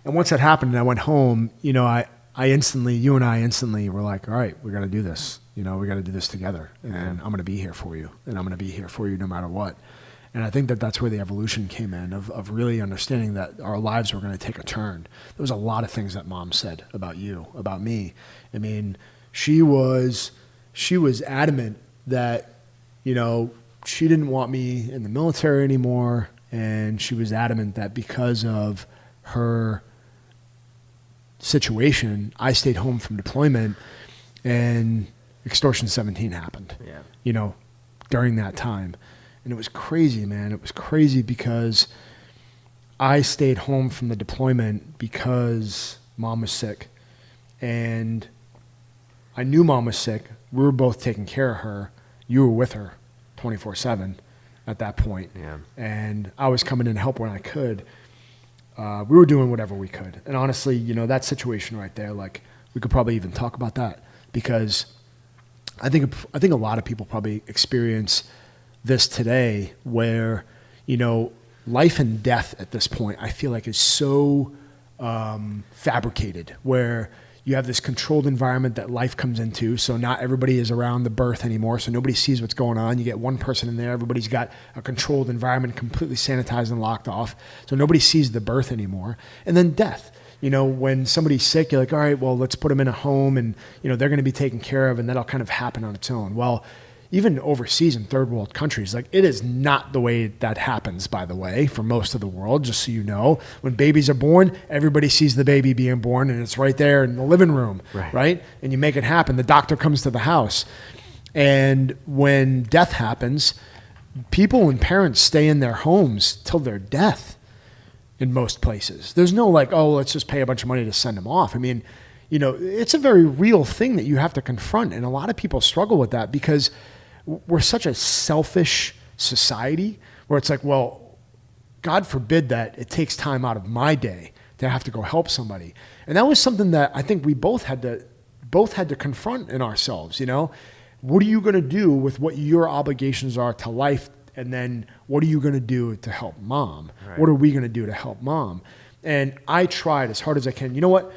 And once that happened and I went home, you know, you and I instantly were like, all right, we got to do this. You know, we got to do this together. And I'm going to be here for you. And I'm going to be here for you no matter what. And I think that that's where the evolution came in of really understanding that our lives were going to take a turn. There was a lot of things that mom said about you, about me. I mean, she was adamant that, you know, she didn't want me in the military anymore. And she was adamant that because of her situation, I stayed home from deployment and Extortion 17 happened, you know, during that time. And it was crazy, man. It was crazy because I stayed home from the deployment because mom was sick. And I knew mom was sick. We were both taking care of her. You were with her 24/7 at that point. Yeah. And I was coming in to help when I could. We were doing whatever we could. And honestly, you know, that situation right there, like, we could probably even talk about that because I think a lot of people probably experience this today where, you know, life and death at this point, I feel like is so fabricated where You have this controlled environment that life comes into. So not everybody is around the birth anymore. So nobody sees what's going on. You get one person in there. Everybody's got a controlled environment, completely sanitized and locked off. So nobody sees the birth anymore. And then death. You know, when somebody's sick, you're like, all right, well, let's put them in a home and, you know, they're going to be taken care of and that'll kind of happen on its own. Well, even overseas in third world countries, like it is not the way that happens, by the way, for most of the world, just so you know. When babies are born, everybody sees the baby being born and it's right there in the living room, right? And you make it happen. The doctor comes to the house. And when death happens, people and parents stay in their homes till their death in most places. There's no like, oh, let's just pay a bunch of money to send them off. I mean, you know, it's a very real thing that you have to confront. And a lot of people struggle with that because we're such a selfish society where it's like, well, God forbid that it takes time out of my day to have to go help somebody. And that was something that I think we both had to confront in ourselves, you know? What are you going to do with what your obligations are to life? And then what are you going to do to help mom? Right. What are we going to do to help mom? And I tried as hard as I can. You know what?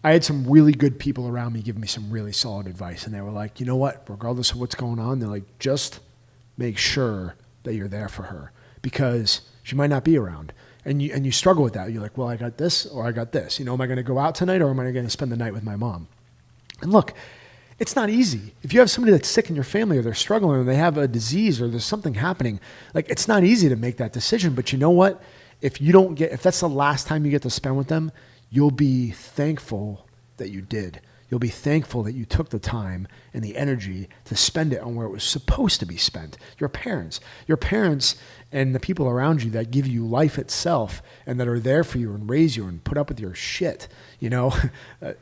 I had some really good people around me give me some really solid advice. And they were like, you know what? Regardless of what's going on, they're like, just make sure that you're there for her because she might not be around. And you struggle with that. You're like, well, I got this or I got this. You know, am I going to go out tonight or am I going to spend the night with my mom? And look, it's not easy. If you have somebody that's sick in your family or they're struggling or they have a disease or there's something happening, like it's not easy to make that decision. But you know what? If that's the last time you get to spend with them, you'll be thankful that you did. You'll be thankful that you took the time and the energy to spend it on where it was supposed to be spent. Your parents and the people around you that give you life itself and that are there for you and raise you and put up with your shit, you know,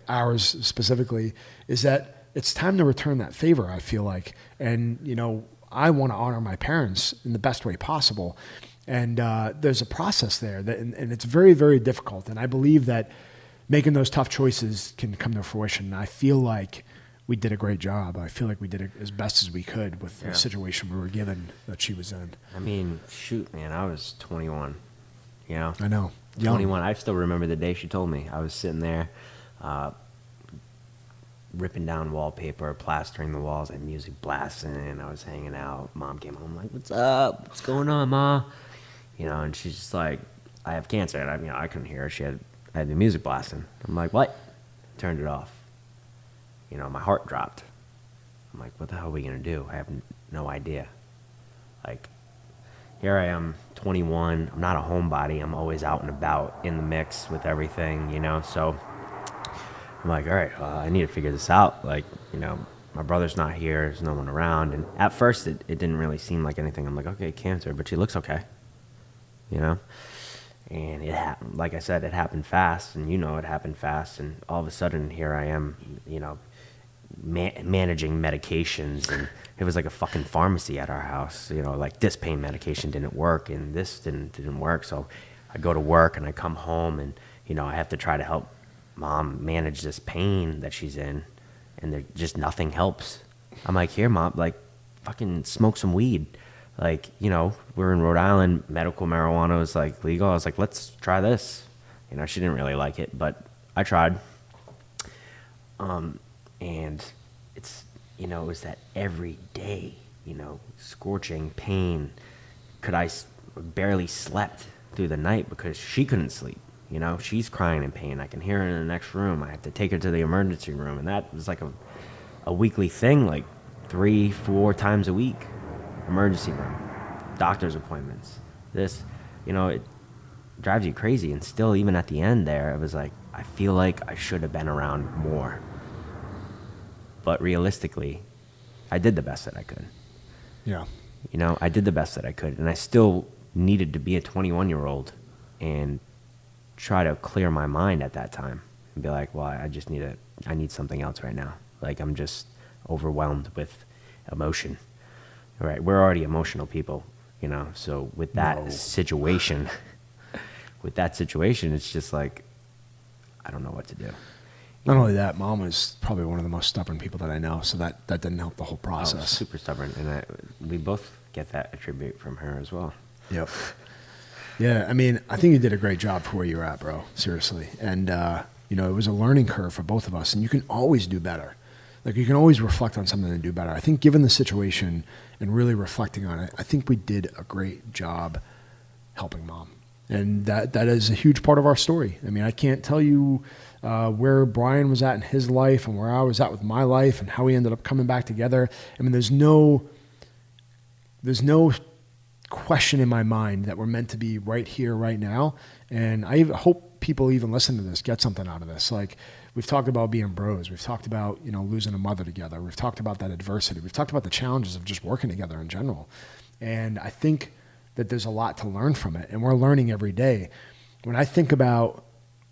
ours specifically, is that it's time to return that favor, I feel like. And, you know, I want to honor my parents in the best way possible. And there's a process there, and it's very, very difficult. And I believe that making those tough choices can come to fruition. And I feel like we did a great job. I feel like we did it as best as we could with the situation we were given that she was in. I mean, shoot, man, I was 21, you know? I know. 21. I still remember the day she told me. I was sitting there ripping down wallpaper, plastering the walls, and music blasting. I was hanging out. Mom came home like, what's up? What's going on, Ma? You know, and she's just like, I have cancer. And I couldn't hear her. I had the music blasting. I'm like, what? Turned it off. You know, my heart dropped. I'm like, what the hell are we going to do? I have no idea. Like, here I am, 21. I'm not a homebody. I'm always out and about in the mix with everything, you know? So I'm like, all right, I need to figure this out. Like, you know, my brother's not here. There's no one around. And at first, it didn't really seem like anything. I'm like, okay, cancer, but she looks okay. You know? And it happened. Like I said, it happened fast. And, you know, it happened fast. And all of a sudden, here I am, you know, managing medications. And it was like a fucking pharmacy at our house. You know, like this pain medication didn't work and this didn't work. So I go to work and I come home and, you know, I have to try to help Mom manage this pain that she's in, and there just nothing helps. I'm like, here, Mom, like, fucking smoke some weed. Like, you know, we're in Rhode Island, medical marijuana is like legal. I was like, let's try this. You know, she didn't really like it, but I tried. And it's, you know, it was that every day, you know, scorching pain. I barely slept through the night because she couldn't sleep. You know, she's crying in pain. I can hear her in the next room. I have to take her to the emergency room. And that was like a weekly thing, like 3-4 times a week. Emergency room, doctor's appointments. This, you know, it drives you crazy. And still, even at the end there, it was like, I feel like I should have been around more. But realistically, I did the best that I could. Yeah. You know, I did the best that I could. And I still needed to be a 21-year-old and try to clear my mind at that time and be like, well, I need something else right now. Like, I'm just overwhelmed with emotion. All right, we're already emotional people, you know, so with that situation, it's just like, I don't know what to do. Not only that, Mom was probably one of the most stubborn people that I know, so that didn't help the whole process. Super stubborn, and we both get that attribute from her as well. Yep. Yeah, I mean, I think you did a great job for where you're at, bro. Seriously. And, You know, it was a learning curve for both of us, and you can always do better. Like, you can always reflect on something and do better. I think given the situation and really reflecting on it, I think we did a great job helping Mom. And that is a huge part of our story. I mean, I can't tell you where Brian was at in his life and where I was at with my life and how we ended up coming back together. I mean, there's no question in my mind that we're meant to be right here, right now. And I hope people even listen to this get something out of this. Like, we've talked about being bros. We've talked about, you know, losing a mother together. We've talked about that adversity. We've talked about the challenges of just working together in general. And I think that there's a lot to learn from it, and we're learning every day. When I think about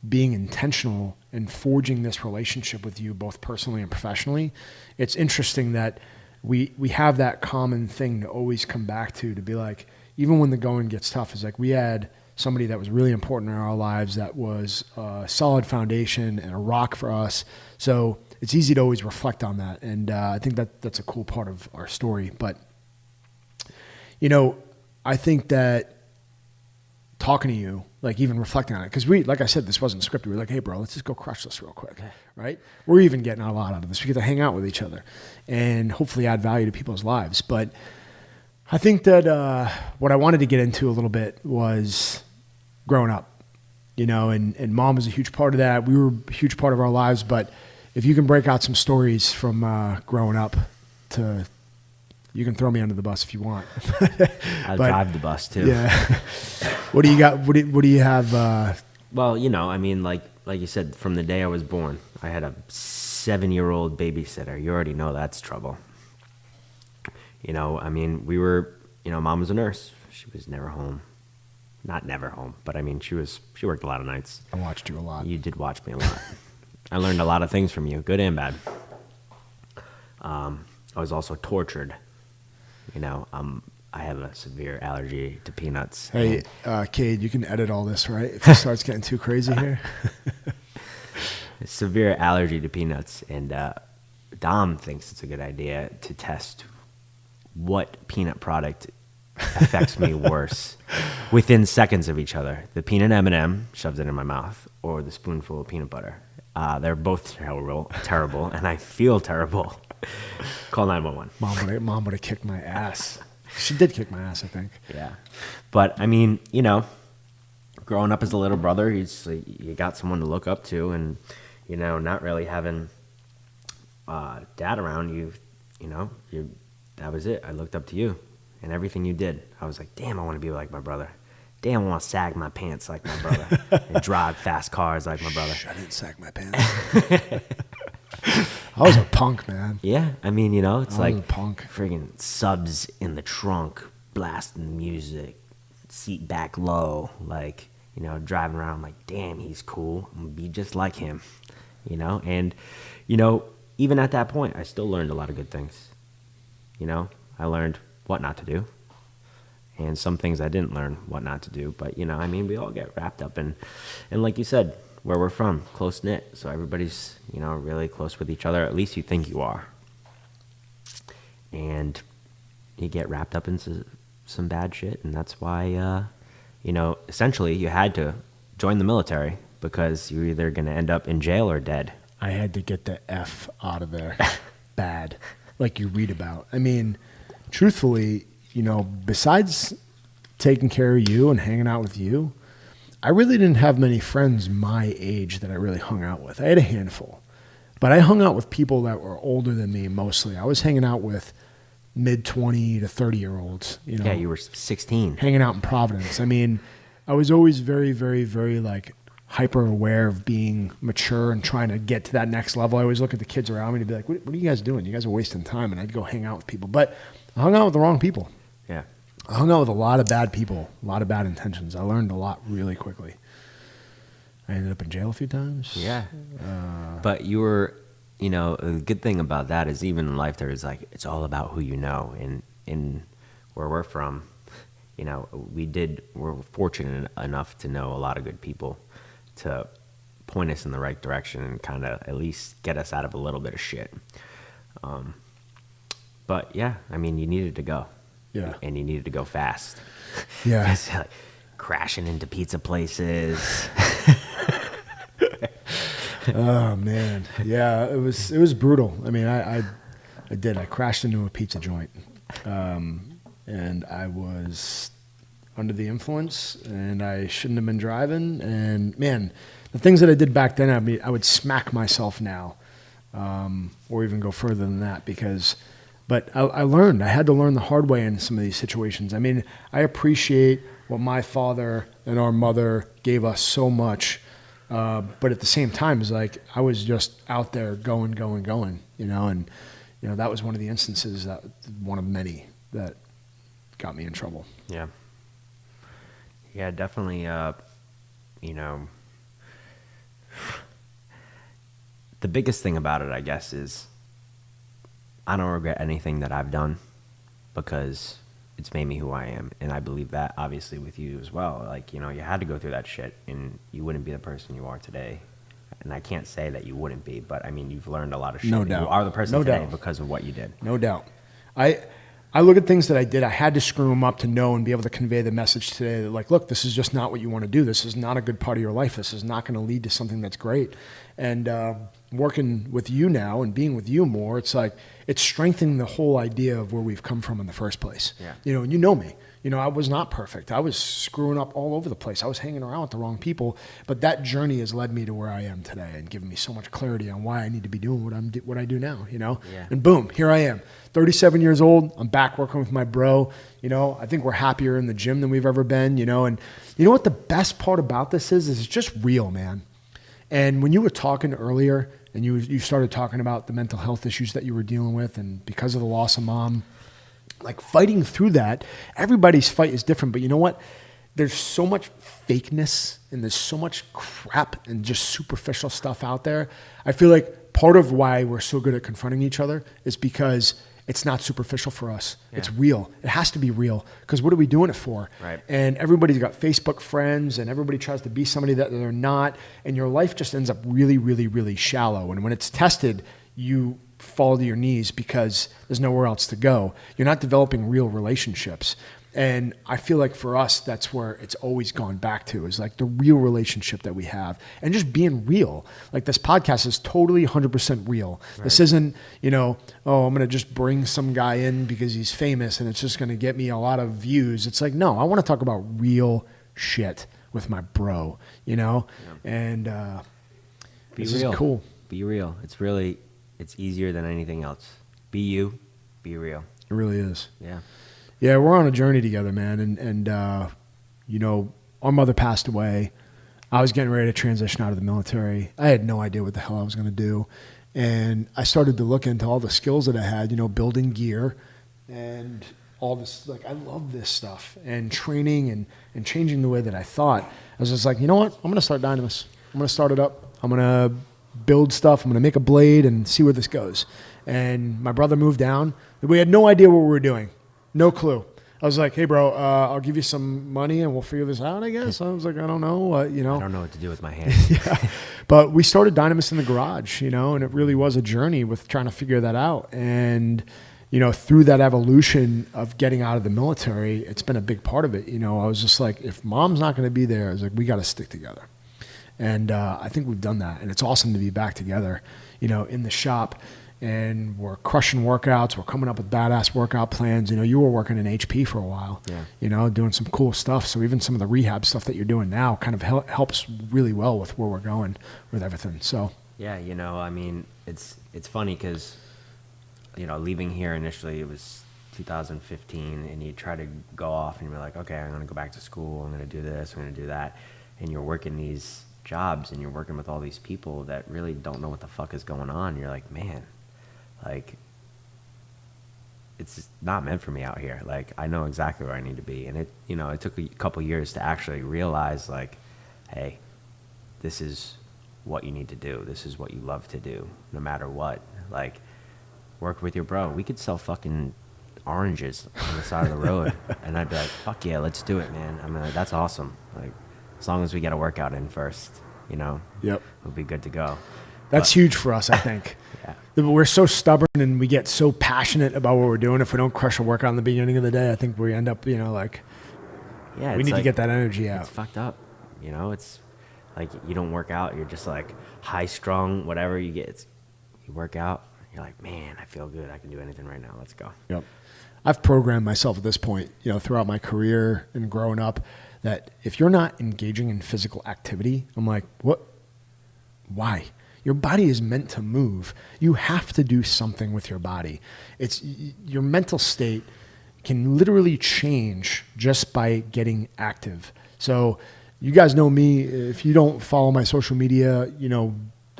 being intentional and forging this relationship with you, both personally and professionally, it's interesting that we have that common thing to always come back to be like, even when the going gets tough, is like, we had somebody that was really important in our lives that was a solid foundation and a rock for us. So it's easy to always reflect on that. And I think that's a cool part of our story. But, you know, I think that talking to you, like, even reflecting on it, because like I said, this wasn't scripted. We were like, hey, bro, let's just go crush this real quick, right? We're even getting a lot out of this. We get to hang out with each other and hopefully add value to people's lives. But I think that what I wanted to get into a little bit was growing up, you know, and Mom was a huge part of that. We were a huge part of our lives. But if you can break out some stories from growing up you can throw me under the bus if you want. I'll drive the bus too. Yeah. What do you got? What do you have? Well, you know, I mean, like you said, from the day I was born, I had a 7-year-old babysitter. You already know that's trouble. You know, I mean, Mom was a nurse. She was never home. Not never home, but I mean, she worked a lot of nights. I watched you a lot. You did watch me a lot. I learned a lot of things from you, good and bad. I was also tortured. You know, I have a severe allergy to peanuts. Hey, Cade, you can edit all this, right? If it starts getting too crazy here. Severe allergy to peanuts. And Dom thinks it's a good idea to test what peanut product affects me worse within seconds of each other. The peanut M&M, shoves it in my mouth, or the spoonful of peanut butter. They're both terrible, and I feel terrible. Call 911. Mom would have kicked my ass. She did kick my ass, I think. Yeah. But, I mean, you know, growing up as a little brother, you got someone to look up to, and, you know, not really having dad around you, that was it. I looked up to you and everything you did. I was like, damn, I want to be like my brother. Damn, I want to sag my pants like my brother and drive fast cars like my brother. I didn't sag my pants. I was a punk, man. Yeah, I mean, you know, it's like a punk. Friggin' subs in the trunk, blasting music, seat back low, like, you know, driving around like, damn, he's cool. I'm gonna be just like him, you know? And, you know, even at that point, I still learned a lot of good things. You know, I learned what not to do. And some things I didn't learn what not to do. But, you know, I mean, we all get wrapped up in, and like you said, where we're from, close-knit. So everybody's, you know, really close with each other. At least you think you are. And you get wrapped up into some bad shit. And that's why, you know, essentially you had to join the military because you're either going to end up in jail or dead. I had to get the F out of there bad, like you read about. I mean, truthfully, you know, besides taking care of you and hanging out with you, I really didn't have many friends my age that I really hung out with. I had a handful, but I hung out with people that were older than me mostly. I was hanging out with mid-20 to 30-year-olds. You know, yeah, you were 16. Hanging out in Providence. I mean, I was always very, very, very, like, hyper aware of being mature and trying to get to that next level. I always look at the kids around me to be like, what are you guys doing? You guys are wasting time. And I'd go hang out with people. But I hung out with the wrong people. Yeah. I hung out with a lot of bad people, a lot of bad intentions. I learned a lot really quickly. I ended up in jail a few times. Yeah. But you were, you know, the good thing about that is even in life there is like, it's all about who you know. And in where we're from, you know, we're fortunate enough to know a lot of good people to point us in the right direction and kind of at least get us out of a little bit of shit. But yeah, I mean, you needed to go. Yeah. And you needed to go fast. Yeah. Crashing into pizza places. Oh man, yeah, it was brutal. I mean, I crashed into a pizza joint, and I was under the influence, and I shouldn't have been driving. And man, the things that I did back then, I would smack myself now, or even go further than that But I learned. I had to learn the hard way in some of these situations. I mean, I appreciate what my father and our mother gave us so much, but at the same time, it's like I was just out there going, and that was one of the instances, one of many that got me in trouble. Yeah. Yeah, definitely. The biggest thing about it, I guess, is I don't regret anything that I've done because it's made me who I am. And I believe that obviously with you as well. Like, you had to go through that shit and you wouldn't be the person you are today. And I can't say that you wouldn't be, but I mean, you've learned a lot of shit. No doubt. You are the person today doubt. because of what you did. No doubt. I look at things that I did. I had to screw them up to know and be able to convey the message today that, like, look, this is just not what you want to do. This is not a good part of your life. This is not going to lead to something that's great. And working with you now and being with you more, it's like it's strengthening the whole idea of where we've come from in the first place. Yeah. And you know me. I was not perfect. I was screwing up all over the place. I was hanging around with the wrong people. But that journey has led me to where I am today and given me so much clarity on why I need to be doing what I do now, Yeah. And boom, here I am. 37 years old. I'm back working with my bro. I think we're happier in the gym than we've ever been, and you know what the best part about this is it's just real, man. And when you were talking earlier and you started talking about the mental health issues that you were dealing with and because of the loss of mom, like fighting through that, everybody's fight is different, but you know what? There's so much fakeness and there's so much crap and just superficial stuff out there. I feel like part of why we're so good at confronting each other is because it's not superficial for us. Yeah. It's real. It has to be real because what are we doing it for? Right. And everybody's got Facebook friends and everybody tries to be somebody that they're not. And your life just ends up really, really, really shallow. And when it's tested, you fall to your knees because there's nowhere else to go. You're not developing real relationships. And I feel like for us, that's where it's always gone back to is like the real relationship that we have and just being real. Like this podcast is totally 100% real. Right. This isn't, I'm going to just bring some guy in because he's famous and it's just going to get me a lot of views. It's like, no, I want to talk about real shit with my bro, Yeah. And this is cool. Be real. It's easier than anything else. Be you, be real. It really is. Yeah. Yeah, we're on a journey together, man. And our mother passed away. I was getting ready to transition out of the military. I had no idea what the hell I was going to do. And I started to look into all the skills that I had, building gear and all this. Like, I love this stuff and training and changing the way that I thought. I was just like, you know what? I'm going to start Dynamis. I'm going to start it up. I'm going to build stuff. I'm going to make a blade and see where this goes. And my brother moved down. We had no idea what we were doing. No clue. I was like, hey, bro, I'll give you some money and we'll figure this out, I guess. I was like, I don't know. I don't know what to do with my hands. Yeah. But we started Dynamis in the garage, and it really was a journey with trying to figure that out. And, through that evolution of getting out of the military, it's been a big part of it. I was just like, if mom's not going to be there, I was like, we got to stick together. And I think we've done that. And it's awesome to be back together, in the shop. And we're crushing workouts. We're coming up with badass workout plans. You were working in HP for a while, doing some cool stuff. So even some of the rehab stuff that you're doing now kind of helps really well with where we're going with everything. So yeah, it's funny because, leaving here initially, it was 2015, and you try to go off and you're like, okay, I'm going to go back to school. I'm going to do this. I'm going to do that. And you're working these jobs and you're working with all these people that really don't know what the fuck is going on. You're like, man, like, it's just not meant for me out here. Like, I know exactly where I need to be. And it took a couple years to actually realize, like, hey, this is what you need to do. This is what you love to do, no matter what. Like, work with your bro. We could sell fucking oranges on the side of the road. And I'd be like, fuck yeah, let's do it, man. I mean, like, that's awesome. Like, as long as we get a workout in first, yep, we'll be good to go. That's huge for us, I think. Yeah. We're so stubborn and we get so passionate about what we're doing. If we don't crush a workout in the beginning of the day, I think we end up, we need to get that energy out. It's fucked up. Like, you don't work out, you're just like high strung, whatever you get. You work out, you're like, man, I feel good. I can do anything right now. Let's go. Yep. I've programmed myself at this point, throughout my career and growing up, that if you're not engaging in physical activity, I'm like, what? Why? Your body is meant to move. You have to do something with your body. It's your mental state can literally change just by getting active. So you guys know me. If you don't follow my social media,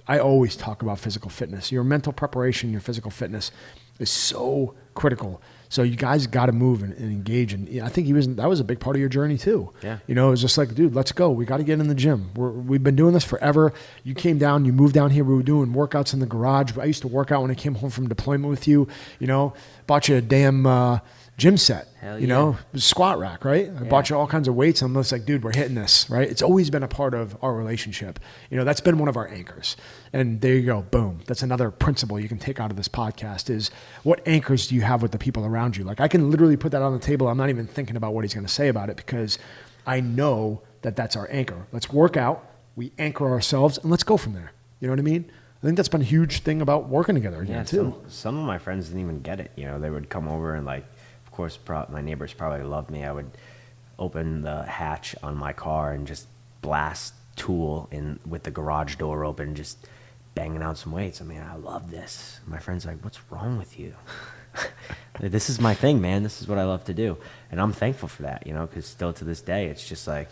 I always talk about physical fitness. Your mental preparation, your physical fitness is so critical. So you guys got to move and engage. And I think that was a big part of your journey too. Yeah. It was just like, dude, let's go. We got to get in the gym. We've been doing this forever. You came down, you moved down here. We were doing workouts in the garage. I used to work out when I came home from deployment with you, bought you a damn gym set, Hell yeah. Squat rack, right? I bought you all kinds of weights. I'm just like, dude, we're hitting this, right? It's always been a part of our relationship. That's been one of our anchors. And there you go. Boom. That's another principle you can take out of this podcast is what anchors do you have with the people around you? Like, I can literally put that on the table. I'm not even thinking about what he's going to say about it because I know that that's our anchor. Let's work out. We anchor ourselves and let's go from there. You know what I mean? I think that's been a huge thing about working together again, too. Some of my friends didn't even get it. They would come over and like, of course, my neighbors probably loved me. I would open the hatch on my car and just blast Tool in with the garage door open, just banging out some weights. I mean, I love this. My friend's like, what's wrong with you? This is my thing, man. This is what I love to do. And I'm thankful for that, because still to this day, it's just like,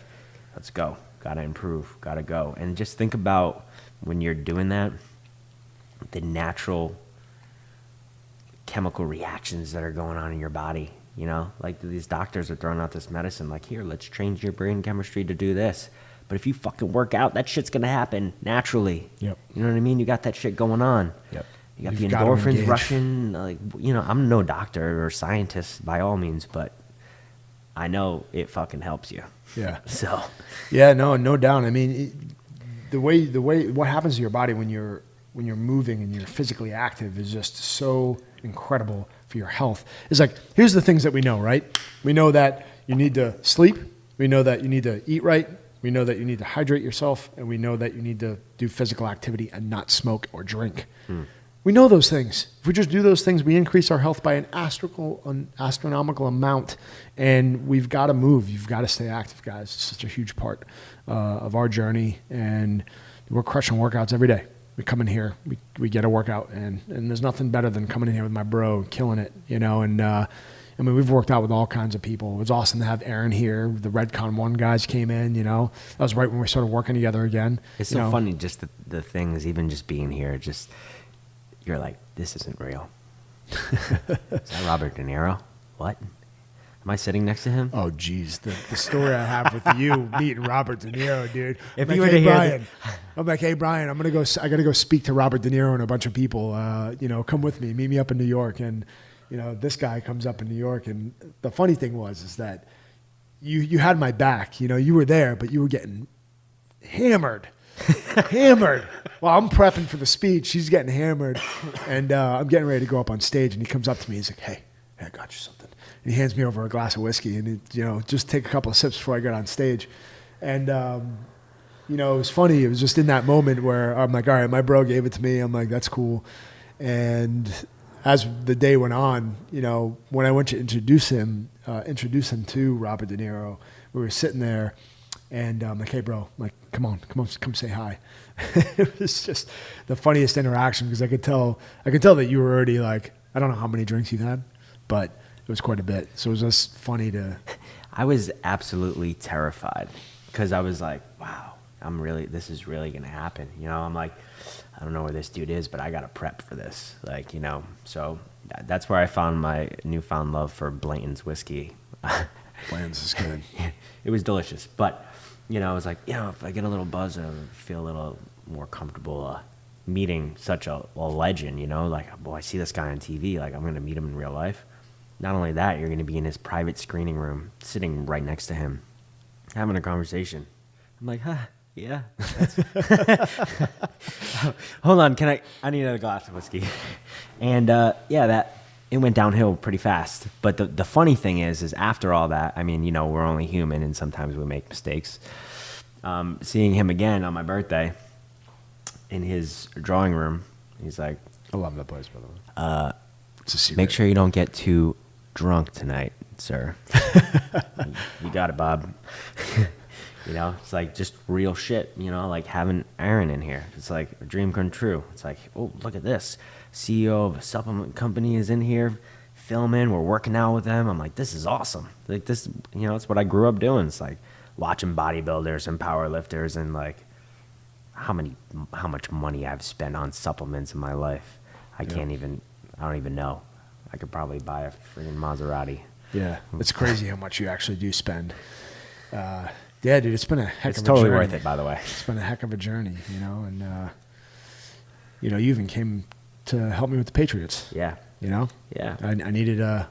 let's go. Got to improve. Got to go. And just think about when you're doing that, the natural chemical reactions that are going on in your body. Like these doctors are throwing out this medicine like, here, let's change your brain chemistry to do this. But if you fucking work out, that shit's going to happen naturally. Yep. You know what I mean? You got that shit going on. Yep. You got the endorphins rushing. Like, I'm no doctor or scientist by all means, but I know it fucking helps you. Yeah. So. Yeah, no doubt. I mean, the way what happens to your body when you're moving and you're physically active is just so incredible for your health. It's like, here's the things that we know, right? We know that you need to sleep. We know that you need to eat right. We know that you need to hydrate yourself. And we know that you need to do physical activity and not smoke or drink. We know those things. If we just do those things, we increase our health by an astronomical amount. And we've got to move. You've got to stay active, guys. It's such a huge part of our journey. And we're crushing workouts every day. We come in here, we get a workout, and there's nothing better than coming in here with my bro, killing it, and I mean, we've worked out with all kinds of people. It was awesome to have Aaron here. The Redcon 1 guys came in, that was right when we started working together again. It's so funny, just the things, even just being here, just, you're like, this isn't real. Is that Robert De Niro? What? Am I sitting next to him? Oh, geez. The story I have with you meeting Robert De Niro, dude. If you were to hear I'm like, hey, Brian, I got to go speak to Robert De Niro and a bunch of people. Come with me. Meet me up in New York. And, this guy comes up in New York. And the funny thing is that you had my back. You were there, but you were getting hammered. Hammered. Well, I'm prepping for the speech. She's getting hammered. And I'm getting ready to go up on stage. And he comes up to me. He's like, hey, I got you something. And he hands me over a glass of whiskey, and just take a couple of sips before I get on stage. And it was funny. It was just in that moment where I'm like, all right, my bro gave it to me. I'm like, that's cool. And as the day went on, when I went to introduce him to Robert De Niro, we were sitting there, and I'm like, hey, bro, I'm like, come say hi. It was just the funniest interaction because I could tell that you were already like, I don't know how many drinks you've had, but it was quite a bit. So it was just funny to. I was absolutely terrified because I was like, wow, this is really going to happen. I'm like, I don't know where this dude is, but I got to prep for this. Like, so that's where I found my newfound love for Blanton's whiskey. Blanton's is good. It was delicious. But, I was like, if I get a little buzz, I feel a little more comfortable meeting such a legend, like, boy, I see this guy on TV. Like, I'm going to meet him in real life. Not only that, you're going to be in his private screening room, sitting right next to him, having a conversation. I'm like, yeah. Hold on, I need another glass of whiskey. And it went downhill pretty fast. But the funny thing is after all that, I mean, we're only human and sometimes we make mistakes. seeing him again on my birthday in his drawing room. He's like, I love that place, by the way. It's a secret. make sure you don't get too drunk tonight, sir. You got it, Bob. You know, it's like just real shit, you know, like having Aaron in here. It's like a dream come true. It's like, oh, look at this. CEO of a supplement company is in here filming. We're working out with them. I'm like, this is awesome. Like this, you know, it's what I grew up doing. It's like watching bodybuilders and powerlifters and like how much money I've spent on supplements in my life. I don't even know. I could probably buy a freaking Maserati. Yeah, it's crazy how much you actually do spend. Yeah, dude, it's been a heck of a journey. It's totally worth it, by the way. It's been a heck of a journey, you know, and, you know, you even came to help me with the Patriots. Yeah. You know? Yeah. I needed a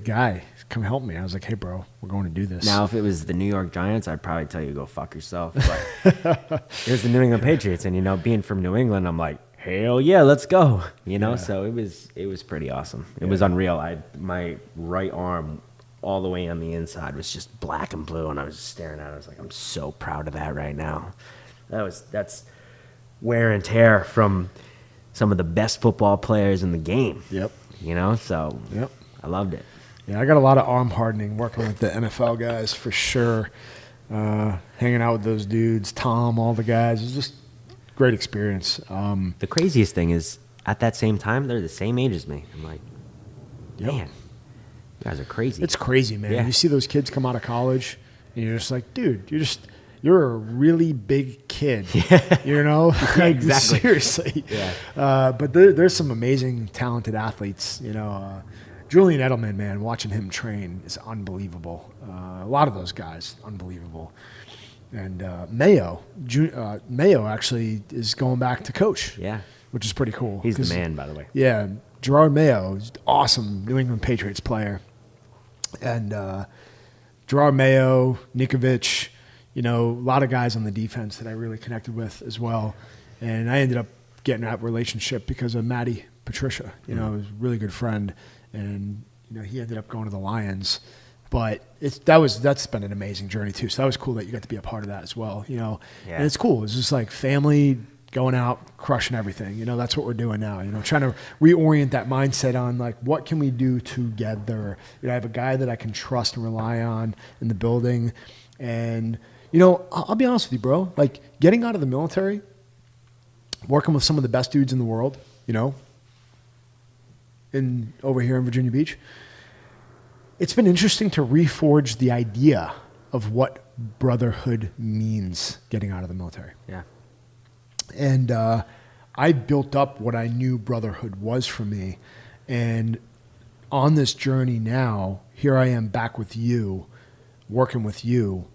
guy to come help me. I was like, hey, bro, we're going to do this. Now, if it was the New York Giants, I'd probably tell you to go fuck yourself. But here's the New England Patriots, and, you know, being from New England, I'm like, hell yeah, let's go. You know, so it was pretty awesome. It was unreal. My right arm all the way on the inside was just black and blue, and I was just staring at it. I was like, I'm so proud of that right now. That's wear and tear from some of the best football players in the game. Yep. You know, so I loved it. Yeah, I got a lot of arm hardening working with the NFL guys for sure. Hanging out with those dudes, Tom, all the guys. It was just great experience. The craziest thing is, at that same time, they're the same age as me. I'm like, man, you guys are crazy. It's crazy, man. Yeah. You see those kids come out of college, and you're just like, dude, you're a really big kid. Yeah. You know? Yeah, exactly. Seriously. Yeah. But there's some amazing, talented athletes. You know, Julian Edelman, man, watching him train is unbelievable. A lot of those guys, unbelievable. And Mayo actually is going back to coach. Yeah. Which is pretty cool. He's the man, by the way. Yeah. Gerard Mayo is awesome New England Patriots player. And Gerard Mayo, Nikovic, you know, a lot of guys on the defense that I really connected with as well. And I ended up getting that relationship because of Matty Patricia. You know, he was a really good friend. And, you know, he ended up going to the Lions. But that's been an amazing journey too. So that was cool that you got to be a part of that as well, you know. Yeah. And it's cool. It's just like family going out, crushing everything. You know, that's what we're doing now, you know, trying to reorient that mindset on like, what can we do together? You know, I have a guy that I can trust and rely on in the building. And, you know, I'll be honest with you, bro, like getting out of the military, working with some of the best dudes in the world, you know, over here in Virginia Beach, it's been interesting to reforge the idea of what brotherhood means getting out of the military. Yeah. And I built up what I knew brotherhood was for me. And on this journey now, here I am back with you, working with you.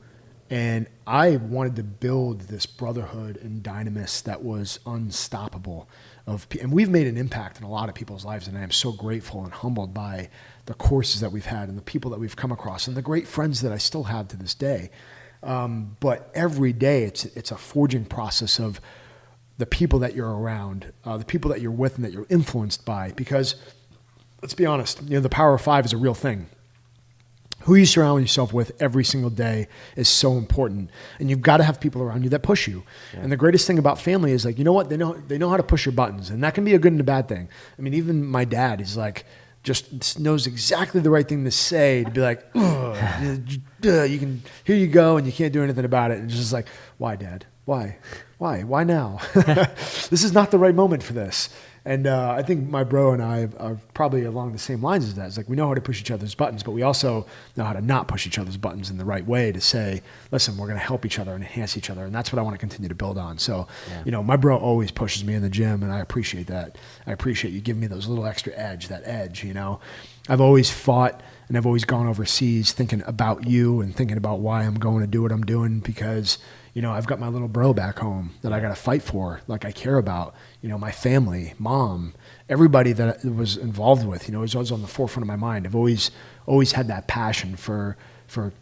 And I wanted to build this brotherhood in Dynamis that was unstoppable. And we've made an impact in a lot of people's lives, and I am so grateful and humbled by the courses that we've had and the people that we've come across and the great friends that I still have to this day. But every day it's a forging process of the people that you're around, the people that you're with and that you're influenced by. Because let's be honest, you know, the power of five is a real thing. Who you surround yourself with every single day is so important. And you've got to have people around you that push you. Yeah. And the greatest thing about family is like, you know what? They know how to push your buttons. And that can be a good and a bad thing. I mean, even my dad is like, just knows exactly the right thing to say to be like, you can, here you go. And you can't do anything about it. And it's just like, why, Dad? Why now? This is not the right moment for this. And I think my bro and I are probably along the same lines as that. It's like we know how to push each other's buttons, but we also know how to not push each other's buttons in the right way to say, listen, we're going to help each other and enhance each other. And that's what I want to continue to build on. So, you know, my bro always pushes me in the gym, and I appreciate that. I appreciate you giving me those little extra that edge, you know. I've always fought and I've always gone overseas thinking about you and thinking about why I'm going to do what I'm doing because, you know, I've got my little bro back home that I got to fight for, like I care about, you know, my family, mom, everybody that I was involved with, you know, is always on the forefront of my mind. I've always had that passion for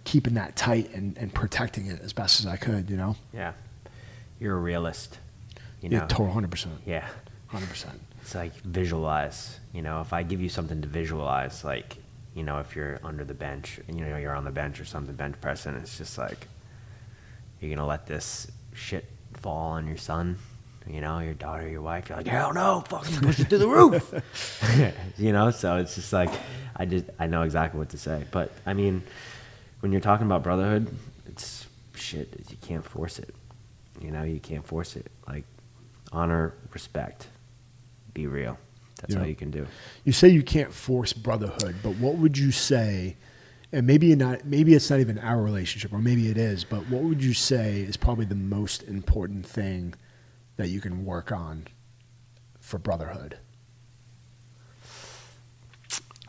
keeping that tight and protecting it as best as I could, you know? Yeah. You're a realist, you know? Yeah, total 100%. Yeah. 100%. It's like visualize, you know, if I give you something to visualize, like, you know, if you're under the bench and, you know, you're on the bench or something, bench pressing, it's just like, you're going to let this shit fall on your son, you know, your daughter, your wife. You're like, hell no, fucking push it through the roof. You know, so it's just like, I know exactly what to say. But, I mean, when you're talking about brotherhood, it's shit, you can't force it. You know, you can't force it. Like, honor, respect, be real. That's all you can do. You say you can't force brotherhood, but what would you say, and maybe it's not even our relationship, or maybe it is, but what would you say is probably the most important thing that you can work on for brotherhood?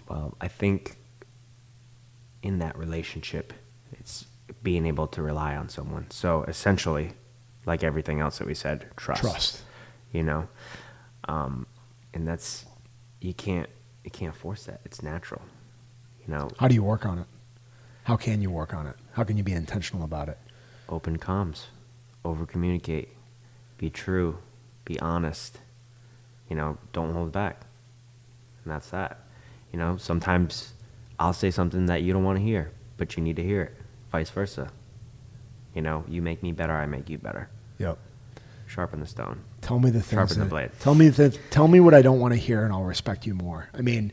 Well, I think in that relationship, it's being able to rely on someone. So essentially, like everything else that we said, trust. You know, and that's, you can't force that. It's natural. You know. How do you work on it? How can you work on it? How can you be intentional about it? Open comms, over communicate, be true, be honest. You know, don't hold back. And that's that. You know, sometimes I'll say something that you don't want to hear, but you need to hear it. Vice versa. You know, you make me better, I make you better. Yep. Sharpen the stone. Tell me the things. Sharpen the blade. Tell me what I don't want to hear, and I'll respect you more. I mean,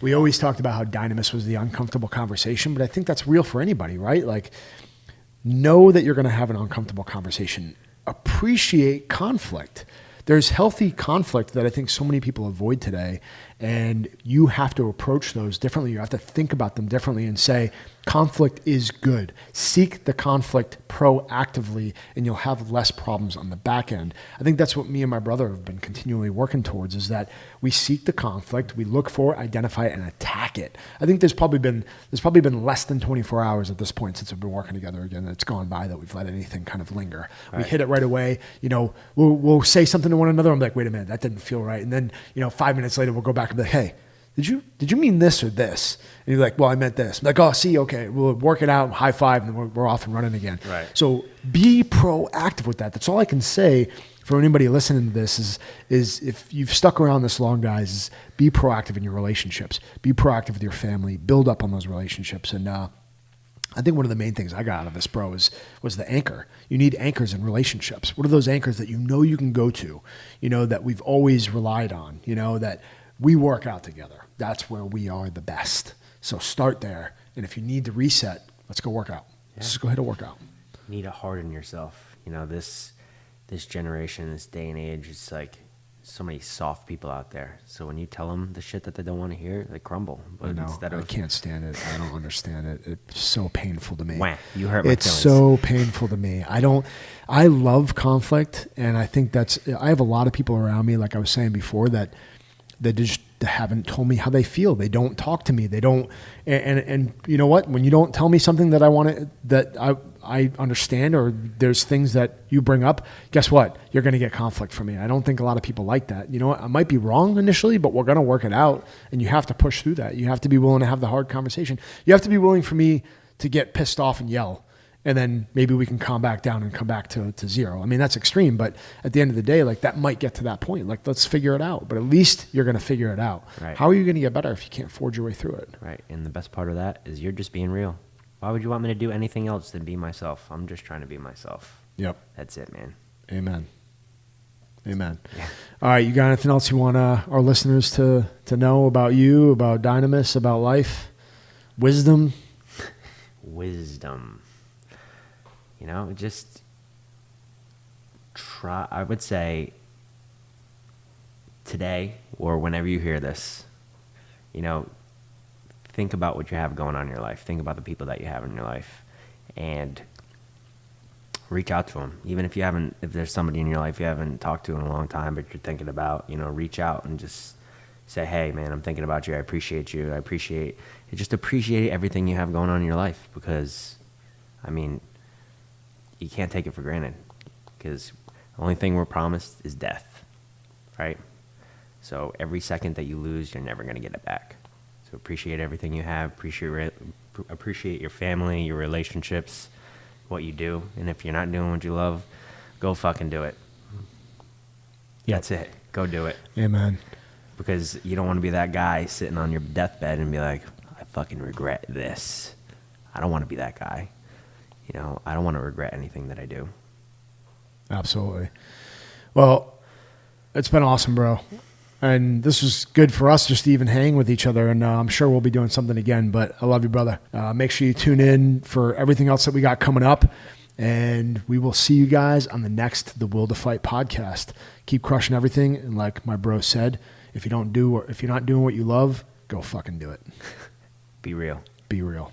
we always talked about how Dynamis was the uncomfortable conversation, but I think that's real for anybody, right? Like, know that you're going to have an uncomfortable conversation. Appreciate conflict. There's healthy conflict that I think so many people avoid today, and you have to approach those differently. You have to think about them differently and say, conflict is good. Seek the conflict proactively, and you'll have less problems on the back end. I think that's what me and my brother have been continually working towards, is that we seek the conflict, we look for it, identify it, and attack it. I think there's probably been less than 24 hours at this point since we've been working together again that's gone by that we've let anything kind of linger. Right. We hit it right away. You know, we'll say something to one another. I'm like, wait a minute, that didn't feel right. And then, you know, 5 minutes later, we'll go back and be like, hey, did you mean this or this? And you're like, well, I meant this. I'm like, oh, see, okay, we'll work it out, high five, and then we're off and running again. Right. So be proactive with that. That's all I can say for anybody listening to this is if you've stuck around this long, guys, is be proactive in your relationships. Be proactive with your family. Build up on those relationships. And I think one of the main things I got out of this, bro, was the anchor. You need anchors in relationships. What are those anchors that you know you can go to, you know, that we've always relied on, you know, that we work out together. That's where we are the best. So start there. And if you need to reset, let's go work out. Yeah. Let's just go ahead and work out. You need to harden yourself. You know, this generation, this day and age, it's like so many soft people out there. So when you tell them the shit that they don't want to hear, they crumble. But I can't stand it. I don't understand it. It's so painful to me. Wah, you hurt my feelings. It's so painful to me. I love conflict, and I think I have a lot of people around me, like I was saying before, that just haven't told me how they feel. They don't talk to me. They don't, and you know what? When you don't tell me something that I understand, or there's things that you bring up, guess what? You're going to get conflict from me. I don't think a lot of people like that. You know what? I might be wrong initially, but we're going to work it out, and you have to push through that. You have to be willing to have the hard conversation. You have to be willing for me to get pissed off and yell, and then maybe we can calm back down and come back to zero. I mean, that's extreme, but at the end of the day, like, that might get to that point. Like, let's figure it out. But at least you're going to figure it out. Right. How are you going to get better if you can't forge your way through it? Right. And the best part of that is you're just being real. Why would you want me to do anything else than be myself? I'm just trying to be myself. Yep. That's it, man. Amen. Amen. Yeah. All right. You got anything else you want our listeners to know about you, about Dynamis, about life? Wisdom? Wisdom. You know, just try. I would say today, or whenever you hear this, you know, think about what you have going on in your life. Think about the people that you have in your life, and reach out to them. Even if there's somebody in your life you haven't talked to in a long time, but you're thinking about, you know, reach out and just say, hey, man, I'm thinking about you. I appreciate you. Just appreciate everything you have going on in your life, because, I mean, you can't take it for granted, because the only thing we're promised is death, right? So every second that you lose, you're never going to get it back. So appreciate everything you have. Appreciate your family, your relationships, what you do. And if you're not doing what you love, go fucking do it. Yep. That's it. Go do it. Amen. Because you don't want to be that guy sitting on your deathbed and be like, I fucking regret this. I don't want to be that guy. you know, I don't want to regret anything that I do. Absolutely. Well, it's been awesome, bro. And this was good for us just to even hang with each other. And I'm sure we'll be doing something again, but I love you, brother. Make sure you tune in for everything else that we got coming up. And we will see you guys on the next The Will to Fight podcast. Keep crushing everything. And like my bro said, if you're not doing what you love, go fucking do it. Be real. Be real.